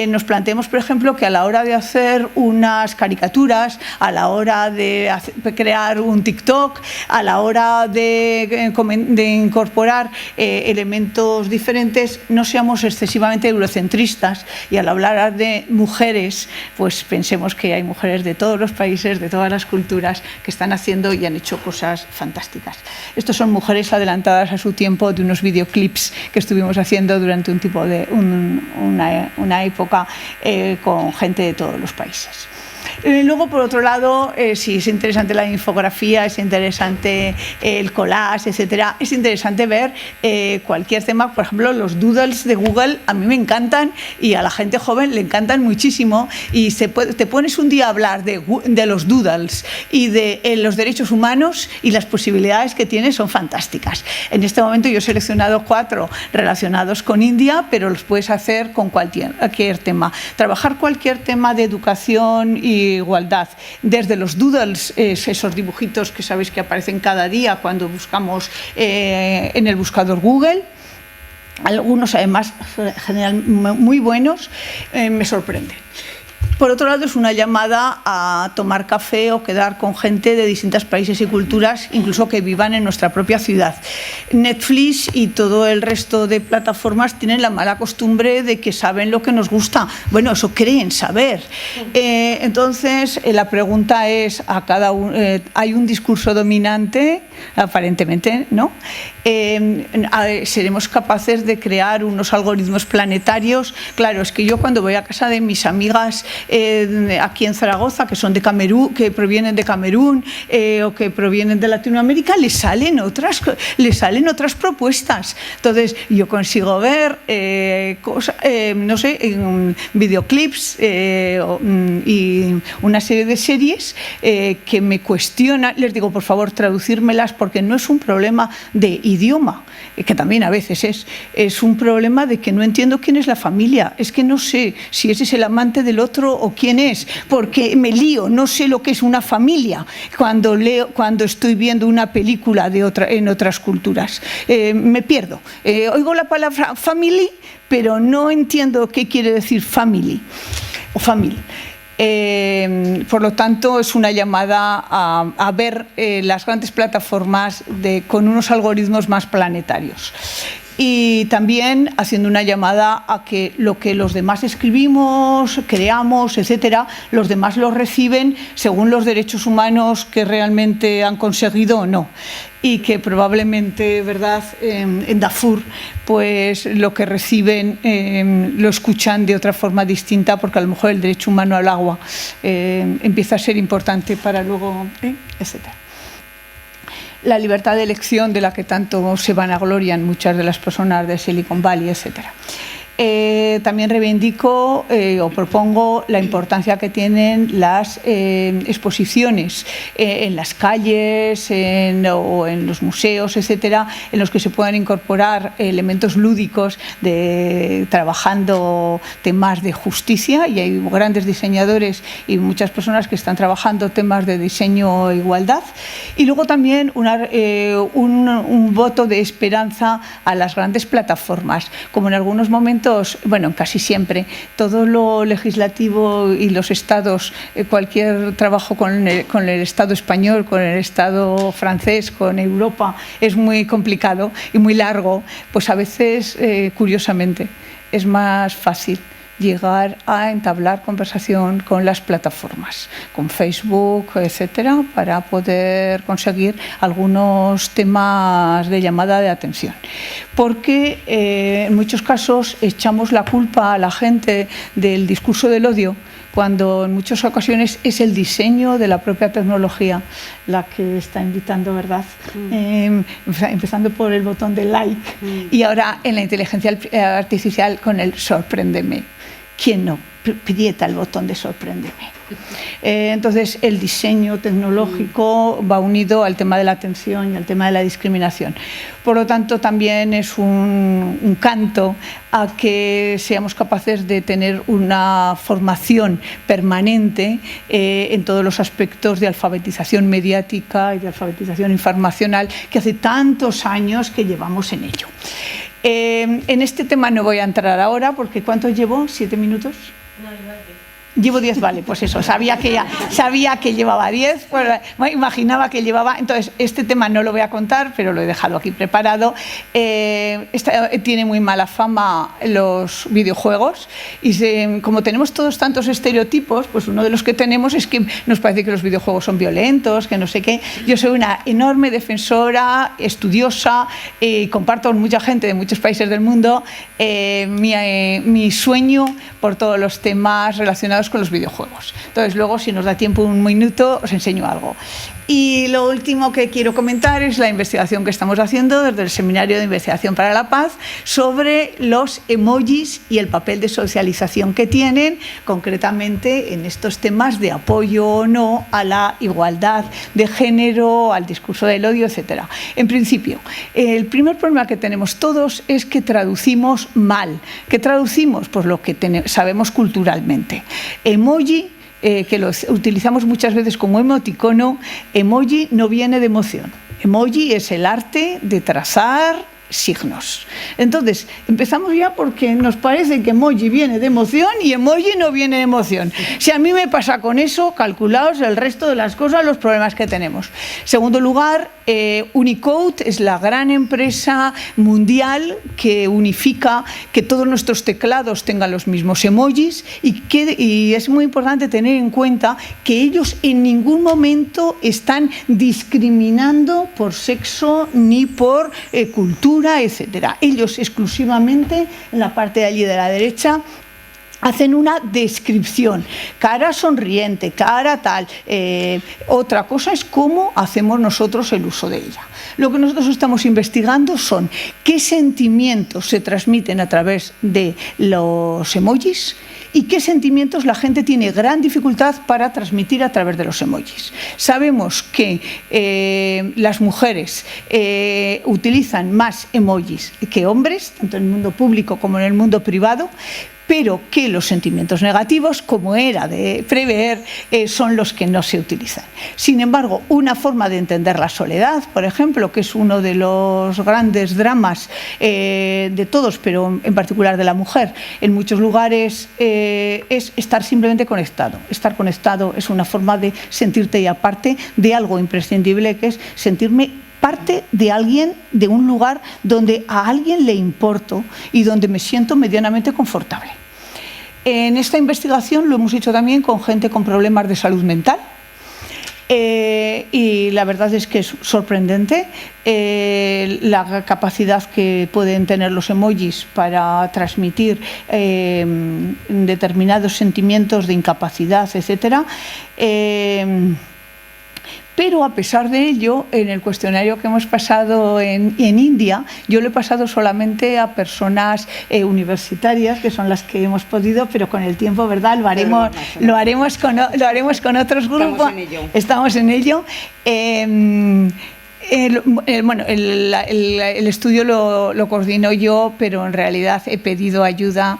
nos planteemos, por ejemplo, que a la hora de hacer unas caricaturas, a la hora de crear un TikTok, a la hora de incorporar elementos diferentes, no seamos excesivamente eurocentristas y al hablar de mujeres, pues pensemos que hay mujeres de todos los países, de todas las culturas que están haciendo y han hecho cosas fantásticas. Estos son mujeres adelantadas a su tiempo de unos videoclips que estuvimos haciendo durante una época con gente de todos los países. Luego, por otro lado, si es interesante la infografía, es interesante el collage, etcétera, es interesante ver cualquier tema. Por ejemplo, los doodles de Google a mí me encantan y a la gente joven le encantan muchísimo y te pones un día a hablar de los doodles y de los derechos humanos y las posibilidades que tiene son fantásticas. En este momento yo he seleccionado 4 relacionados con India, pero los puedes hacer con cualquier tema. Trabajar cualquier tema de educación y igualdad, desde los doodles, esos dibujitos que sabéis que aparecen cada día cuando buscamos en el buscador Google, algunos además generalmente muy buenos, me sorprenden. Por otro lado, es una llamada a tomar café o quedar con gente de distintos países y culturas, incluso que vivan en nuestra propia ciudad. Netflix y todo el resto de plataformas tienen la mala costumbre de que saben lo que nos gusta. Bueno, eso creen saber. Entonces, la pregunta es, ¿hay un discurso dominante? Aparentemente, ¿no? ¿Seremos capaces de crear unos algoritmos planetarios? Claro, es que yo cuando voy a casa de mis amigas aquí en Zaragoza, que son de Camerún, que provienen de Camerún o que provienen de Latinoamérica, les salen otras propuestas. Entonces yo consigo ver videoclips y una serie de series que me cuestionan. Les digo, por favor, traducírmelas, porque no es un problema de idioma, que también a veces es un problema de que no entiendo quién es la familia. Es que no sé si ese es el amante del otro o quién es, porque me lío, no sé lo que es una familia cuando estoy viendo una película en otras culturas. Me pierdo. Oigo la palabra family, pero no entiendo qué quiere decir family o family. Por lo tanto, es una llamada a ver las grandes plataformas con unos algoritmos más planetarios. Y también haciendo una llamada a que lo que los demás escribimos, creamos, etcétera, los demás lo reciben según los derechos humanos que realmente han conseguido o no. Y que probablemente, ¿verdad?, en Darfur, pues lo que reciben lo escuchan de otra forma distinta, porque a lo mejor el derecho humano al agua empieza a ser importante para luego, etcétera. La libertad de elección de la que tanto se vanaglorian muchas de las personas de Silicon Valley, etcétera. También reivindico o propongo la importancia que tienen las exposiciones en las calles o en los museos, etcétera, en los que se puedan incorporar elementos lúdicos trabajando temas de justicia, y hay grandes diseñadores y muchas personas que están trabajando temas de diseño e igualdad. Y luego también un voto de esperanza a las grandes plataformas, como en algunos momentos, bueno, casi siempre, todo lo legislativo y los estados, cualquier trabajo con el Estado español, con el Estado francés, con Europa, es muy complicado y muy largo, pues a veces, curiosamente, es más fácil llegar a entablar conversación con las plataformas, con Facebook, etcétera, para poder conseguir algunos temas de llamada de atención. Porque en muchos casos echamos la culpa a la gente del discurso del odio, cuando en muchas ocasiones es el diseño de la propia tecnología la que está invitando, ¿verdad? Empezando por el botón de like y ahora en la inteligencia artificial con el sorpréndeme. ¿Quién no aprieta el botón de sorpréndeme? Entonces, el diseño tecnológico va unido al tema de la atención y al tema de la discriminación. Por lo tanto, también es un canto a que seamos capaces de tener una formación permanente en todos los aspectos de alfabetización mediática y de alfabetización informacional que hace tantos años que llevamos en ello. En este tema no voy a entrar ahora porque ¿cuánto llevo? ¿7 minutos? No, llevo 10, vale, pues eso, sabía que llevaba 10, pues, imaginaba que llevaba, entonces este tema no lo voy a contar, pero lo he dejado aquí preparado. Tiene muy mala fama los videojuegos y como tenemos todos tantos estereotipos, pues uno de los que tenemos es que nos parece que los videojuegos son violentos, que no sé qué. Yo soy una enorme defensora, estudiosa, comparto con mucha gente de muchos países del mundo mi sueño por todos los temas relacionados con los videojuegos. Entonces, luego, si nos da tiempo, un minuto, os enseño algo. Y lo último que quiero comentar es la investigación que estamos haciendo desde el Seminario de Investigación para la Paz sobre los emojis y el papel de socialización que tienen, concretamente en estos temas de apoyo o no a la igualdad de género, al discurso del odio, etc. En principio, el primer problema que tenemos todos es que traducimos mal. ¿Qué traducimos? Pues lo que sabemos culturalmente. Emoji, que lo utilizamos muchas veces como emoticono, emoji no viene de emoción. Emoji es el arte de trazar signos. Entonces, empezamos ya porque nos parece que emoji viene de emoción y emoji no viene de emoción. Si a mí me pasa con eso, calculaos el resto de las cosas, los problemas que tenemos. Segundo lugar, Unicode es la gran empresa mundial que unifica que todos nuestros teclados tengan los mismos emojis y es muy importante tener en cuenta que ellos en ningún momento están discriminando por sexo ni por cultura, etcétera. Ellos exclusivamente en la parte de allí de la derecha hacen una descripción, cara sonriente, cara tal. Otra cosa es cómo hacemos nosotros el uso de ella. Lo que nosotros estamos investigando son qué sentimientos se transmiten a través de los emojis y qué sentimientos la gente tiene gran dificultad para transmitir a través de los emojis. Sabemos que las mujeres utilizan más emojis que hombres, tanto en el mundo público como en el mundo privado, pero que los sentimientos negativos, como era de prever, son los que no se utilizan. Sin embargo, una forma de entender la soledad, por ejemplo, que es uno de los grandes dramas de todos, pero en particular de la mujer, en muchos lugares es estar simplemente conectado. Estar conectado es una forma de sentirte ya parte de algo imprescindible, que es sentirme parte de alguien, de un lugar donde a alguien le importo y donde me siento medianamente confortable. En esta investigación lo hemos hecho también con gente con problemas de salud mental. Y la verdad es que es sorprendente la capacidad que pueden tener los emojis para transmitir determinados sentimientos de incapacidad, etcétera. Pero a pesar de ello, en el cuestionario que hemos pasado en India, yo lo he pasado solamente a personas universitarias, que son las que hemos podido, pero con el tiempo, ¿verdad? Lo haremos con otros grupos. Estamos en ello. El estudio lo coordino yo, pero en realidad he pedido ayuda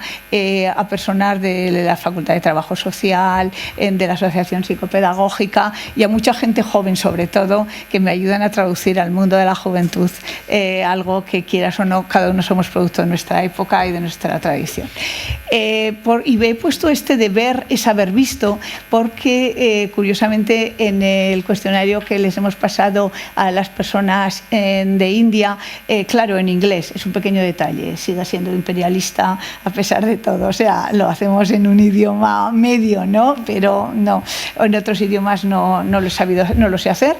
a personas de la Facultad de Trabajo Social, de la Asociación Psicopedagógica y a mucha gente joven, sobre todo, que me ayudan a traducir al mundo de la juventud algo que, quieras o no, cada uno somos producto de nuestra época y de nuestra tradición. Y he puesto de ver es haber visto, porque curiosamente en el cuestionario que les hemos pasado a las personas de India, claro, en inglés, es un pequeño detalle, sigue siendo imperialista a pesar de todo, o sea, lo hacemos en un idioma medio, ¿no? Pero no, en otros idiomas no lo sé hacer.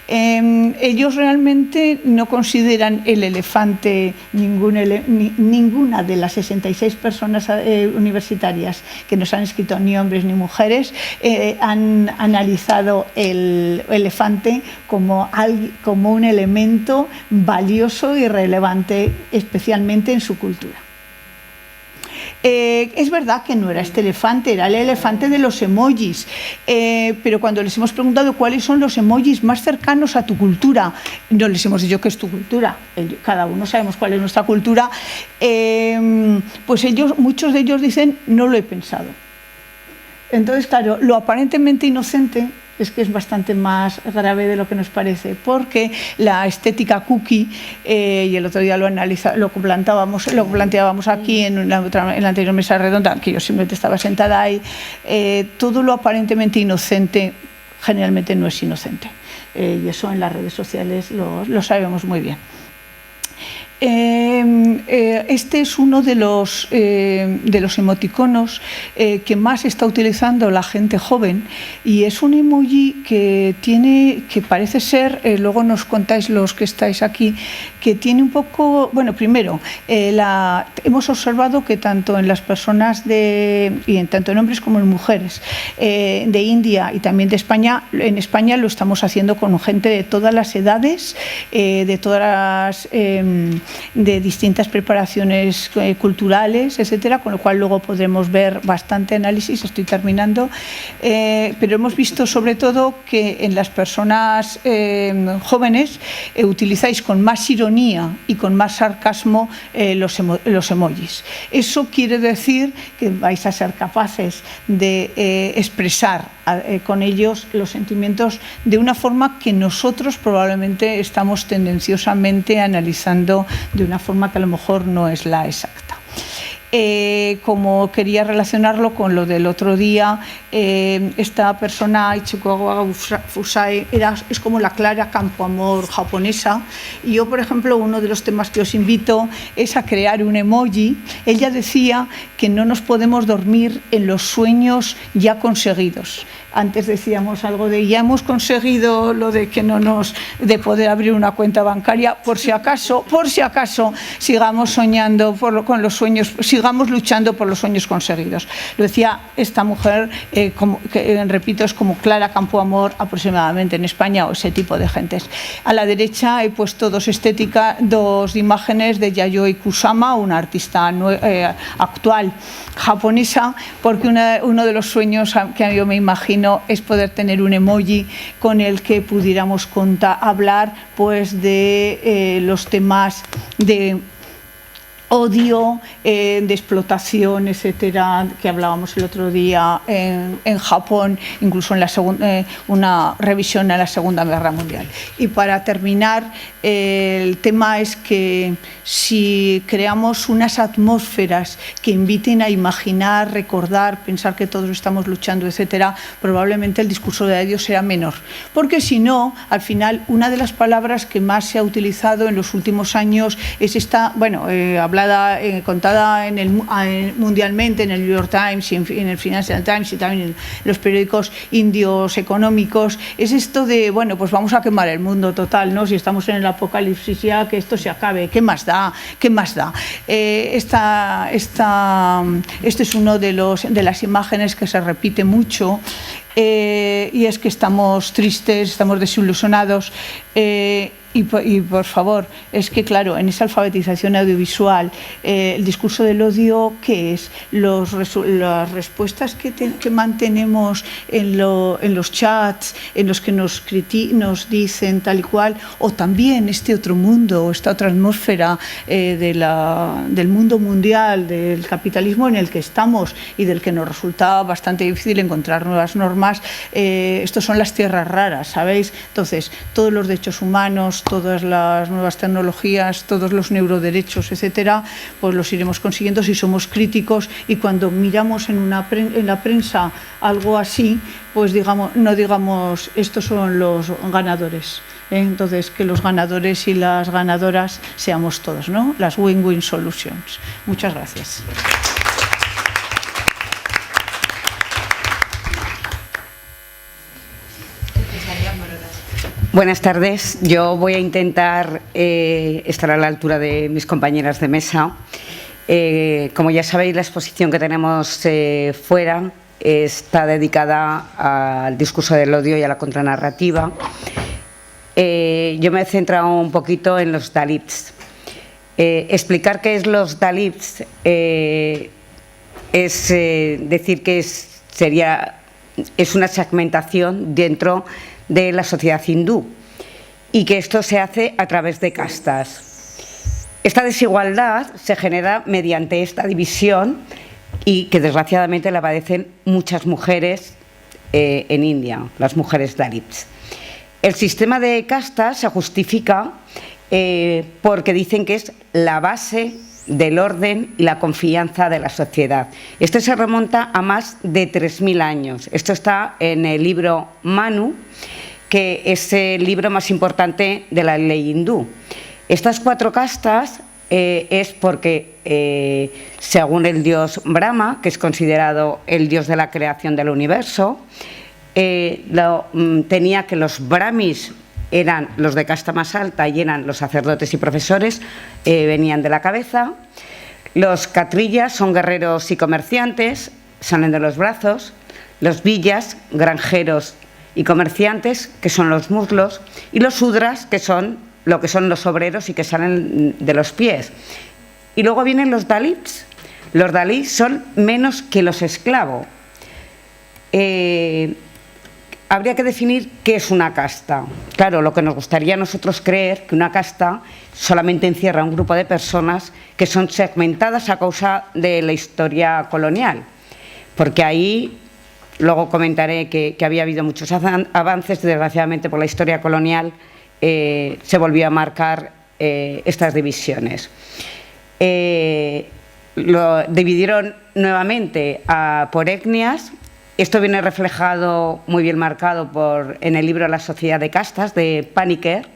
Ellos realmente no consideran el elefante, ninguna de las 66 personas universitarias que nos han escrito, ni hombres ni mujeres, han analizado el elefante como un elemento valioso y relevante, especialmente en su cultura. Es verdad que no era este elefante, era el elefante de los emojis, pero cuando les hemos preguntado cuáles son los emojis más cercanos a tu cultura, no les hemos dicho qué es tu cultura, cada uno sabemos cuál es nuestra cultura, pues muchos de ellos dicen no lo he pensado. Entonces, claro, lo aparentemente inocente es que es bastante más grave de lo que nos parece, porque la estética cookie, y el otro día lo planteábamos aquí en la anterior mesa redonda, que yo simplemente estaba sentada ahí, todo lo aparentemente inocente generalmente no es inocente, y eso en las redes sociales lo sabemos muy bien. Este es uno de los emoticonos que más está utilizando la gente joven, y es un emoji que parece ser, luego nos contáis los que estáis aquí, que tiene un poco, bueno, primero, hemos observado que tanto en las personas tanto en hombres como en mujeres de India y también de España, en España lo estamos haciendo con gente de todas las edades, de distintas preparaciones culturales, etcétera, con lo cual luego podremos ver bastante análisis, estoy terminando, pero hemos visto sobre todo que en las personas jóvenes utilizáis con más ironía y con más sarcasmo los emojis. Eso quiere decir que vais a ser capaces de expresar con ellos los sentimientos de una forma que nosotros probablemente estamos tendenciosamente analizando de una forma que a lo mejor no es la exacta. Como quería relacionarlo con lo del otro día, esta persona, Ichikawa Fusae, es como la Clara Campoamor japonesa, y yo, por ejemplo, uno de los temas que os invito es a crear un emoji. Ella decía que no nos podemos dormir en los sueños ya conseguidos. Antes decíamos algo de ya hemos conseguido lo de de poder abrir una cuenta bancaria, por si acaso sigamos soñando con los sueños, sigamos luchando por los sueños conseguidos. Lo decía esta mujer, repito, es como Clara Campoamor aproximadamente en España, o ese tipo de gentes. A la derecha he puesto dos imágenes de Yayoi Kusama, una artista actual japonesa, porque uno de los sueños que yo me imagino es poder tener un emoji con el que pudiéramos hablar pues de los temas de odio, de explotación, etcétera, que hablábamos el otro día en Japón, incluso en una revisión a la Segunda Guerra Mundial. Y para terminar, el tema es que si creamos unas atmósferas que inviten a imaginar, recordar, pensar que todos estamos luchando, etcétera, probablemente el discurso de odio será menor. Porque si no, al final, una de las palabras que más se ha utilizado en los últimos años es esta, bueno, hablada, contada mundialmente en el New York Times y en el Financial Times y también en los periódicos indios económicos, es esto de, bueno, pues vamos a quemar el mundo total, ¿no? Si estamos en el apocalipsis ya, que esto se acabe, ¿qué más da? ¿Qué más da? Este es uno de las imágenes que se repite mucho, y es que estamos tristes, estamos desilusionados, y por favor, es que claro, en esa alfabetización audiovisual, el discurso del odio, ¿qué es? Las respuestas que mantenemos en los chats, en los que nos dicen tal y cual, o también este otro mundo, esta otra atmósfera del mundo mundial, del capitalismo en el que estamos y del que nos resulta bastante difícil encontrar nuevas normas. Estos son las tierras raras, ¿sabéis? Entonces, todos los derechos humanos, todas las nuevas tecnologías, todos los neuroderechos, etcétera, pues los iremos consiguiendo si somos críticos, y cuando miramos en la prensa algo así, pues no digamos estos son los ganadores. Entonces, que los ganadores y las ganadoras seamos todos, ¿no? Las win-win solutions. Muchas gracias. Buenas tardes. Yo voy a intentar estar a la altura de mis compañeras de mesa. Como ya sabéis, la exposición que tenemos fuera está dedicada al discurso del odio y a la contranarrativa. Yo me he centrado un poquito en los Dalits. Explicar qué es los Dalits es decir que es una segmentación dentro de la sociedad hindú, y que esto se hace a través de castas. Esta desigualdad se genera mediante esta división, y que desgraciadamente la padecen muchas mujeres en India, las mujeres Dalits. El sistema de castas se justifica porque dicen que es la base del orden y la confianza de la sociedad. Esto se remonta a más de 3.000 años. Esto está en el libro Manu, que es el libro más importante de la ley hindú. Estas 4 castas es porque, según el dios Brahma, que es considerado el dios de la creación del universo, tenía que los brahmis eran los de casta más alta y eran los sacerdotes y profesores, venían de la cabeza. Los kshatriyas son guerreros y comerciantes, salen de los brazos. Los villas, granjeros y comerciantes, que son los muslos. Y los sudras, que son lo que son los obreros y que salen de los pies. Y luego vienen los dalits. Los dalits son menos que los esclavos. Habría que definir qué es una casta. Claro, lo que nos gustaría a nosotros creer que una casta solamente encierra un grupo de personas que son segmentadas a causa de la historia colonial, porque ahí luego comentaré que había habido muchos avances. Desgraciadamente, por la historia colonial se volvió a marcar estas divisiones. Lo dividieron nuevamente por etnias. Esto viene reflejado, muy bien marcado en el libro La sociedad de castas, de Paniker,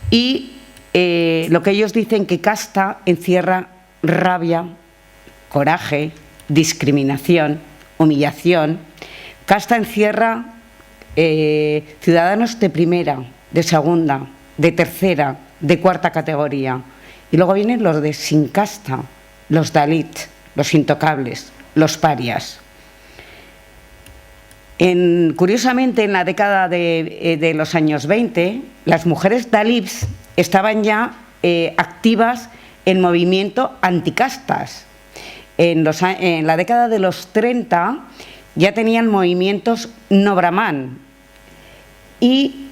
y lo que ellos dicen que casta encierra rabia, coraje, discriminación, humillación. Casta encierra ciudadanos de primera, de segunda, de tercera, de cuarta categoría. Y luego vienen los de sin casta, los Dalit, los intocables, los parias. Curiosamente, en la década de los años 20, las mujeres Dalits estaban ya activas en movimiento anticastas. En la década de los 30 ya tenían movimientos no brahman. Y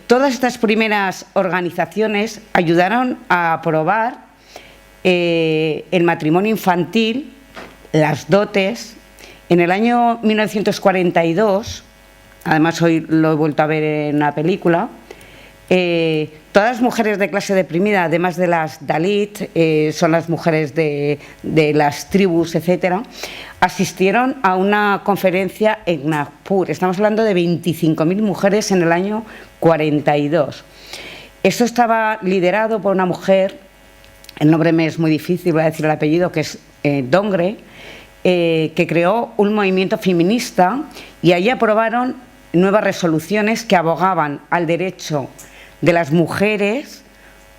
todas estas primeras organizaciones ayudaron a aprobar el matrimonio infantil, las dotes. En el año 1942, además hoy lo he vuelto a ver en una película, todas las mujeres de clase deprimida, además de las Dalit, son las mujeres de las tribus, etcétera, asistieron a una conferencia en Nagpur. Estamos hablando de 25.000 mujeres en el año 42. Esto estaba liderado por una mujer, el nombre me es muy difícil, voy a decir el apellido, que es Dongre, que creó un movimiento feminista, y allí aprobaron nuevas resoluciones que abogaban al derecho de las mujeres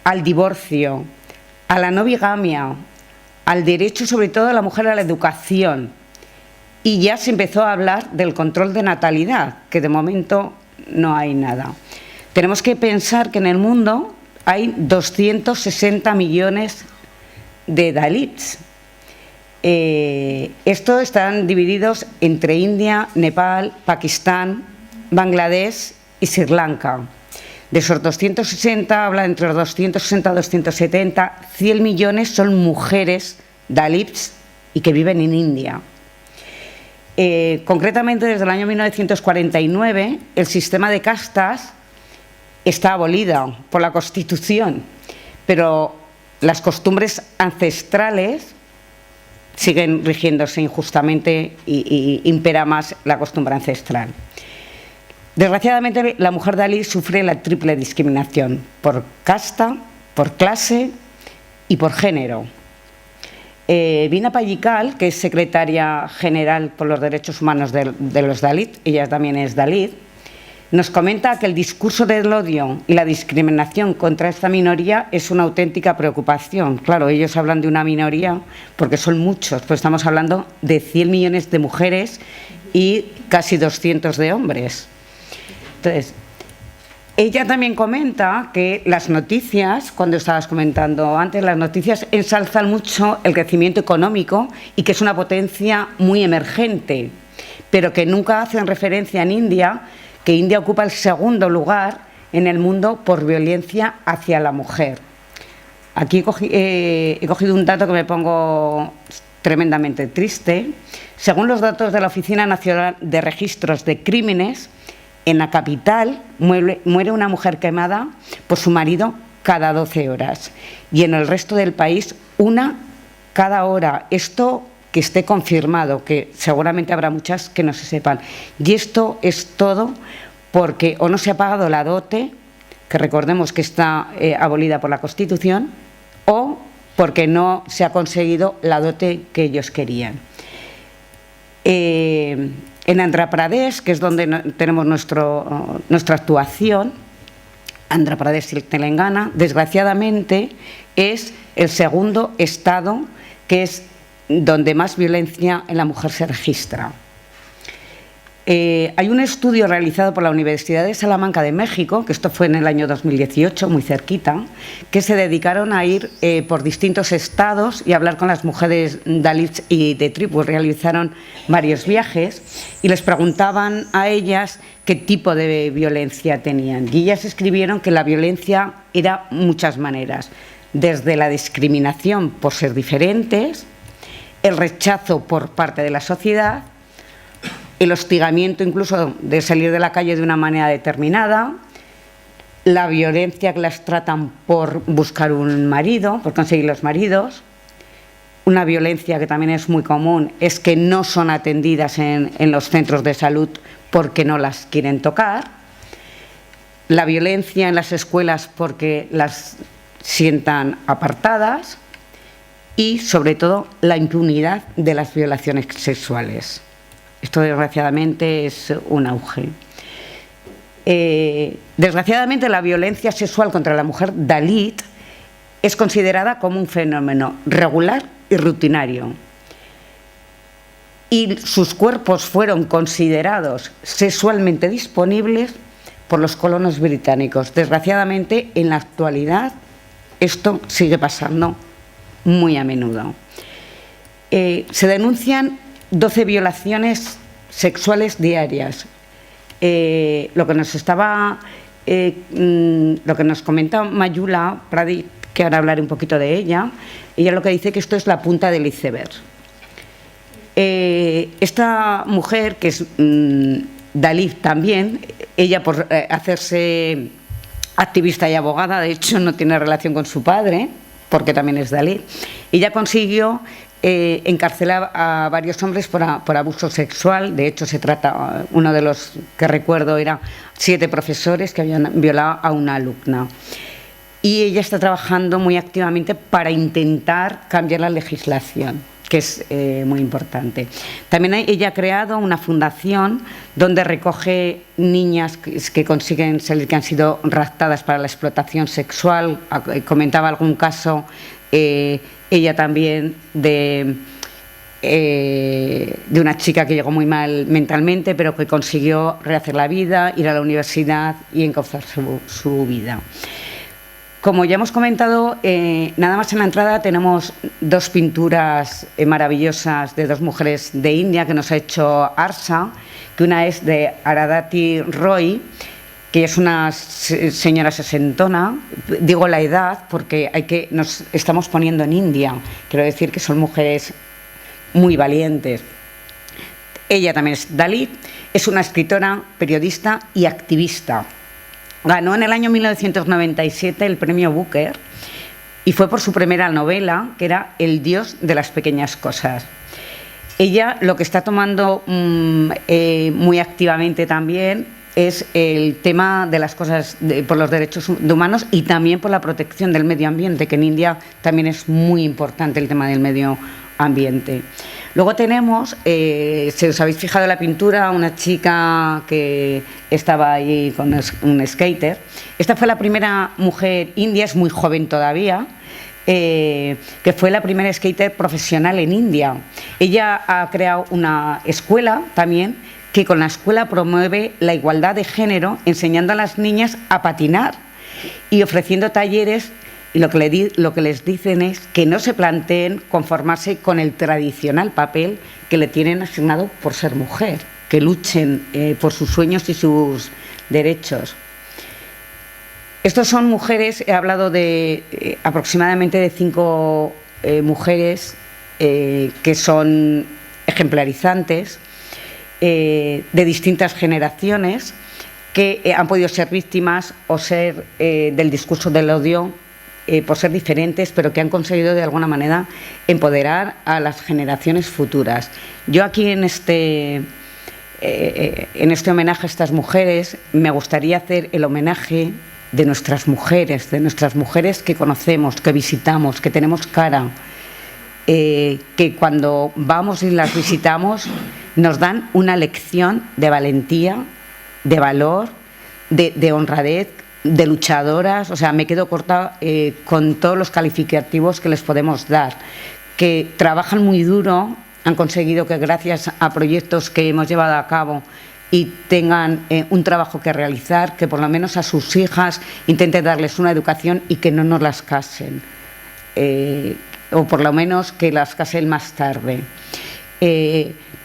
al divorcio, a la no bigamia, al derecho sobre todo de la mujer a la educación, y ya se empezó a hablar del control de natalidad, que de momento no hay nada. Tenemos que pensar que en el mundo hay 260 millones de Dalits. Estos están divididos entre India, Nepal, Pakistán, Bangladesh y Sri Lanka. De esos 260, habla entre los 260 y 270, 100 millones son mujeres Dalits y que viven en India. Concretamente, desde el año 1949, el sistema de castas está abolido por la Constitución, pero las costumbres ancestrales siguen rigiéndose injustamente y impera más la costumbre ancestral. Desgraciadamente, la mujer Dalit sufre la triple discriminación: por casta, por clase y por género. Vina Pallikal, que es secretaria general por los derechos humanos de los Dalit, ella también es Dalit, nos comenta que el discurso del odio y la discriminación contra esta minoría es una auténtica preocupación. Claro, ellos hablan de una minoría porque son muchos, pues estamos hablando de 100 millones de mujeres y casi 200 de hombres. Entonces, ella también comenta que las noticias, cuando estabas comentando antes, las noticias ensalzan mucho el crecimiento económico y que es una potencia muy emergente, pero que nunca hacen referencia en India, que India ocupa el segundo lugar en el mundo por violencia hacia la mujer. Aquí he cogido un dato que me pongo tremendamente triste. Según los datos de la Oficina Nacional de Registros de Crímenes, en la capital muere una mujer quemada por su marido cada 12 horas y en el resto del país una cada hora. Esto que esté confirmado, que seguramente habrá muchas que no se sepan. Y esto es todo porque o no se ha pagado la dote, que recordemos que está abolida por la Constitución, o porque no se ha conseguido la dote que ellos querían. En Andhra Pradesh, que es donde tenemos nuestra actuación, Andhra Pradesh y Telangana, desgraciadamente es el segundo estado que es donde más violencia en la mujer se registra. Hay un estudio realizado por la Universidad de Salamanca de México, que esto fue en el año 2018, muy cerquita, que se dedicaron a ir por distintos estados y hablar con las mujeres Dalits y de tribus. Realizaron varios viajes y les preguntaban a ellas qué tipo de violencia tenían. Y ellas escribieron que la violencia era muchas maneras, desde la discriminación por ser diferentes, el rechazo por parte de la sociedad, el hostigamiento incluso de salir de la calle de una manera determinada, la violencia que las tratan por buscar un marido, por conseguir los maridos. Una violencia que también es muy común es que no son atendidas en los centros de salud porque no las quieren tocar. La violencia en las escuelas porque las sientan apartadas y, sobre todo, la impunidad de las violaciones sexuales. Esto, desgraciadamente, es un auge. Desgraciadamente, la violencia sexual contra la mujer Dalit es considerada como un fenómeno regular y rutinario. Y sus cuerpos fueron considerados sexualmente disponibles por los colonos británicos. Desgraciadamente, en la actualidad, esto sigue pasando muy a menudo. Se denuncian 12 violaciones sexuales diarias. Lo que nos comenta Mayula Pradeep, que ahora hablaré un poquito de ella. Ella lo que dice que esto es la punta del iceberg. Esta mujer, que es Dalí también, ella por hacerse activista y abogada, de hecho no tiene relación con su padre, porque también es Dalí, ella consiguió encarcelar a varios hombres por abuso sexual. De hecho, se trata, uno de los que recuerdo era 7 profesores que habían violado a una alumna. Y ella está trabajando muy activamente para intentar cambiar la legislación, que es muy importante. También ella ha creado una fundación donde recoge niñas que consiguen salir, que han sido raptadas para la explotación sexual. Comentaba algún caso ella también de una chica que llegó muy mal mentalmente, pero que consiguió rehacer la vida, ir a la universidad y encauzar su vida. Como ya hemos comentado, nada más en la entrada tenemos 2 pinturas maravillosas de 2 mujeres de India que nos ha hecho Arsa, que una es de Arundhati Roy, que es una señora sesentona. Digo la edad porque nos estamos poniendo en India, quiero decir que son mujeres muy valientes. Ella también es Dalí, es una escritora, periodista y activista. Ganó en el año 1997 el premio Booker y fue por su primera novela, que era El Dios de las pequeñas cosas. Ella lo que está tomando muy activamente también es el tema de las cosas por los derechos humanos y también por la protección del medio ambiente, que en India también es muy importante el tema del medio ambiente. Luego tenemos, si os habéis fijado en la pintura, una chica que estaba ahí con un skater. Esta fue la primera mujer india, es muy joven todavía, que fue la primera skater profesional en India. Ella ha creado una escuela también, que con la escuela promueve la igualdad de género, enseñando a las niñas a patinar y ofreciendo talleres. Y lo que les dicen es que no se planteen conformarse con el tradicional papel que le tienen asignado por ser mujer, que luchen por sus sueños y sus derechos. Estos son mujeres, he hablado de aproximadamente de 5 mujeres que son ejemplarizantes, de distintas generaciones, que han podido ser víctimas o ser del discurso del odio, por ser diferentes, pero que han conseguido de alguna manera empoderar a las generaciones futuras. Yo aquí en este homenaje a estas mujeres me gustaría hacer el homenaje de nuestras mujeres que conocemos, que visitamos, que tenemos cara, que cuando vamos y las visitamos nos dan una lección de valentía, de valor, de honradez, de luchadoras. O sea, me quedo corta con todos los calificativos que les podemos dar, que trabajan muy duro, han conseguido que gracias a proyectos que hemos llevado a cabo y tengan un trabajo que realizar, que por lo menos a sus hijas intenten darles una educación y que no nos las casen, o por lo menos que las casen más tarde.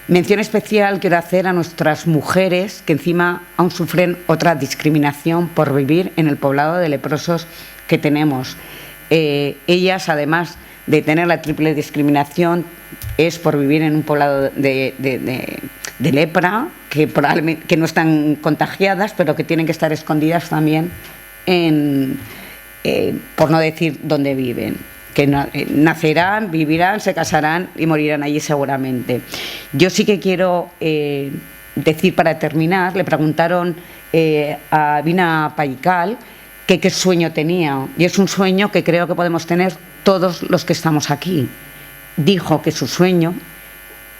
Mención especial quiero hacer a nuestras mujeres que encima aún sufren otra discriminación por vivir en el poblado de leprosos que tenemos. Ellas, además de tener la triple discriminación, es por vivir en un poblado de lepra, que probablemente que no están contagiadas, pero que tienen que estar escondidas también por no decir dónde viven. Que nacerán, vivirán, se casarán y morirán allí seguramente. Yo sí que quiero decir, para terminar, le preguntaron a Vina Paikal que qué sueño tenía, y es un sueño que creo que podemos tener todos los que estamos aquí. Dijo que su sueño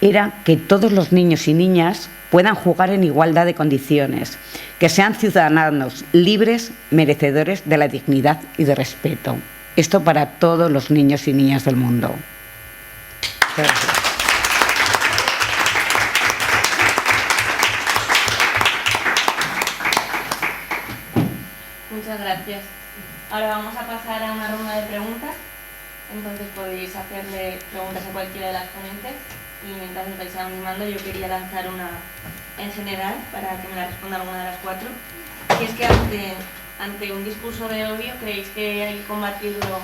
era que todos los niños y niñas puedan jugar en igualdad de condiciones, que sean ciudadanos libres, merecedores de la dignidad y de respeto. Esto para todos los niños y niñas del mundo. Gracias. Muchas gracias. Ahora vamos a pasar a una ronda de preguntas. Entonces podéis hacerle preguntas a cualquiera de las ponentes. Y mientras os vais animando, yo quería lanzar una en general para que me la responda alguna de las 4. Y es que ante un discurso de odio, ¿creéis que hay que combatirlo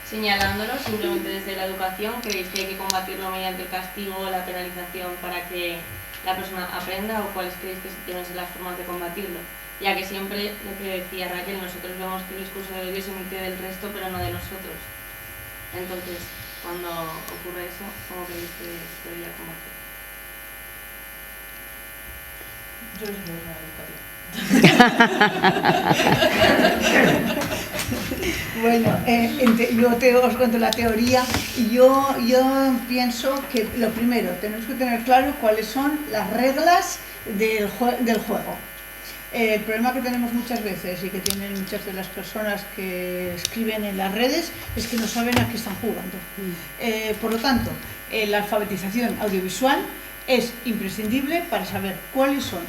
señalándolo simplemente desde la educación? ¿Creéis que hay que combatirlo mediante el castigo o la penalización para que la persona aprenda, o cuáles creéis que deben ser las formas de combatirlo? Ya que siempre, lo que decía Raquel, nosotros vemos que el discurso de odio se emite del resto pero no de nosotros. Entonces, cuando ocurre eso, ¿cómo creéis que se debería combatir? Yo no sé Bueno, os cuento la teoría. Yo pienso que lo primero, tenemos que tener claro cuáles son las reglas del juego. El problema que tenemos muchas veces y que tienen muchas de las personas que escriben en las redes es que no saben a qué están jugando. Por lo tanto, la alfabetización audiovisual es imprescindible para saber cuáles son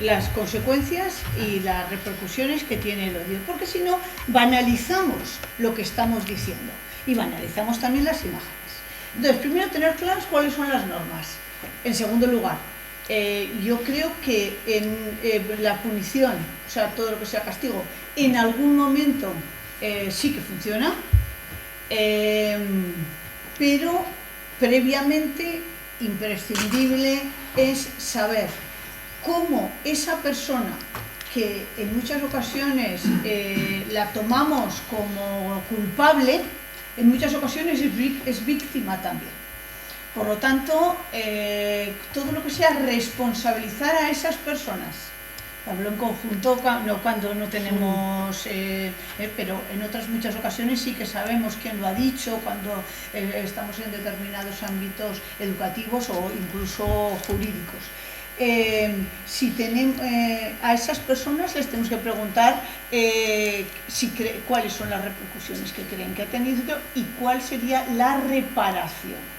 las consecuencias y las repercusiones que tiene el odio, porque si no, banalizamos lo que estamos diciendo y banalizamos también las imágenes. Entonces, primero, tener claras cuáles son las normas. En segundo lugar, yo creo que en la punición, o sea, todo lo que sea castigo, en algún momento sí que funciona, pero previamente imprescindible es saber cómo esa persona, que en muchas ocasiones la tomamos como culpable, en muchas ocasiones es víctima también. Por lo tanto, todo lo que sea responsabilizar a esas personas, hablo en conjunto, no cuando no tenemos, pero en otras muchas ocasiones sí que sabemos quién lo ha dicho, cuando estamos en determinados ámbitos educativos o incluso jurídicos. Si tenemos, a esas personas les tenemos que preguntar cuáles son las repercusiones que creen que ha tenido y cuál sería la reparación.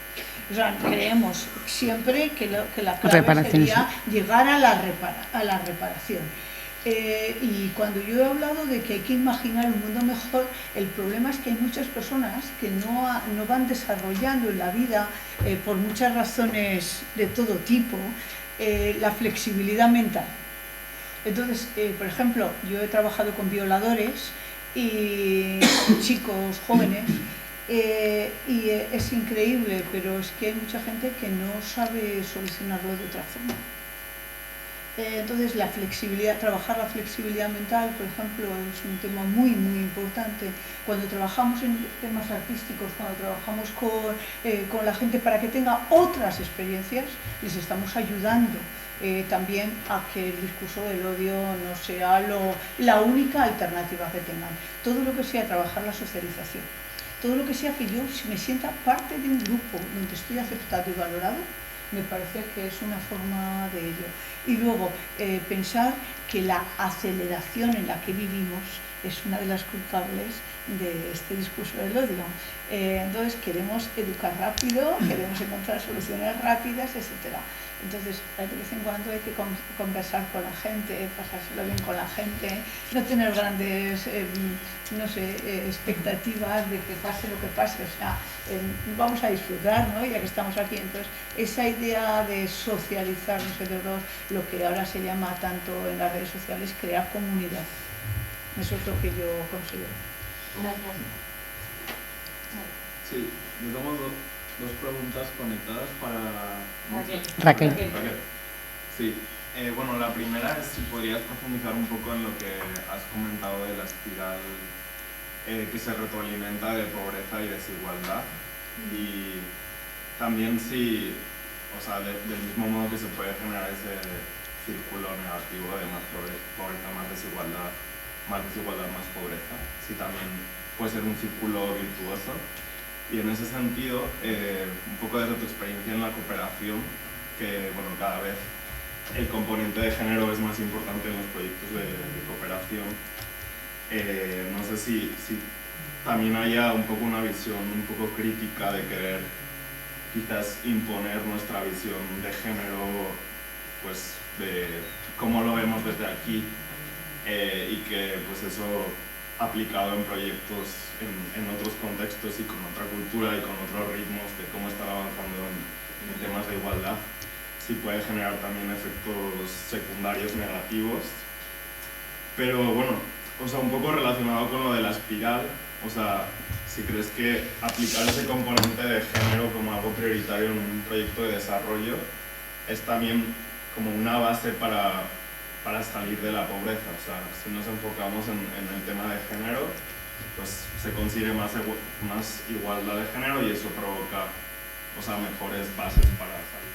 O sea, creemos siempre que la clave sería llegar a la reparación. Y cuando yo he hablado de que hay que imaginar un mundo mejor, el problema es que hay muchas personas que no van desarrollando en la vida, por muchas razones de todo tipo, la flexibilidad mental. Entonces, por ejemplo, yo he trabajado con violadores y chicos jóvenes, y es increíble, pero es que hay mucha gente que no sabe solucionarlo de otra forma. Entonces, la flexibilidad, trabajar la flexibilidad mental, por ejemplo, es un tema muy, muy importante. Cuando trabajamos en temas artísticos, cuando trabajamos con la gente para que tenga otras experiencias, les estamos ayudando también a que el discurso del odio no sea la única alternativa que tengan. Todo lo que sea trabajar la socialización, todo lo que sea que yo me sienta parte de un grupo donde estoy aceptado y valorado, me parece que es una forma de ello. Y luego, pensar que la aceleración en la que vivimos es una de las culpables de este discurso del odio. Entonces, queremos educar rápido, queremos encontrar soluciones rápidas, etc. Entonces, de vez en cuando hay que conversar con la gente, pasárselo bien con la gente, no tener grandes expectativas de que pase lo que pase. O sea, vamos a disfrutar, ¿no? Ya que estamos aquí. Entonces, esa idea de socializarnos entre todos, lo que ahora se llama tanto en las redes sociales, crear comunidad. Eso es lo que yo considero. Gracias. Sí, yo tengo dos preguntas conectadas para Raquel. Sí, bueno, la primera es si podrías profundizar un poco en lo que has comentado de la espiral que se retroalimenta de pobreza y desigualdad, y también si, o sea, del mismo modo que se puede generar ese círculo negativo de más pobreza, más desigualdad, más pobreza, si también puede ser un círculo virtuoso. Y en ese sentido, un poco desde tu experiencia en la cooperación, que bueno, cada vez el componente de género es más importante en los proyectos de cooperación, no sé si también haya un poco una visión un poco crítica de querer quizás imponer nuestra visión de género, pues de cómo lo vemos desde aquí, y que pues eso aplicado en proyectos en otros contextos y con otra cultura y con otros ritmos de cómo estar avanzando en temas de igualdad, sí puede generar también efectos secundarios negativos. Pero bueno, o sea, un poco relacionado con lo de la espiral, o sea, si crees que aplicar ese componente de género como algo prioritario en un proyecto de desarrollo es también como una base para salir de la pobreza. O sea, si nos enfocamos en el tema de género, pues se consigue más igualdad de género y eso provoca, o sea, mejores bases para salir.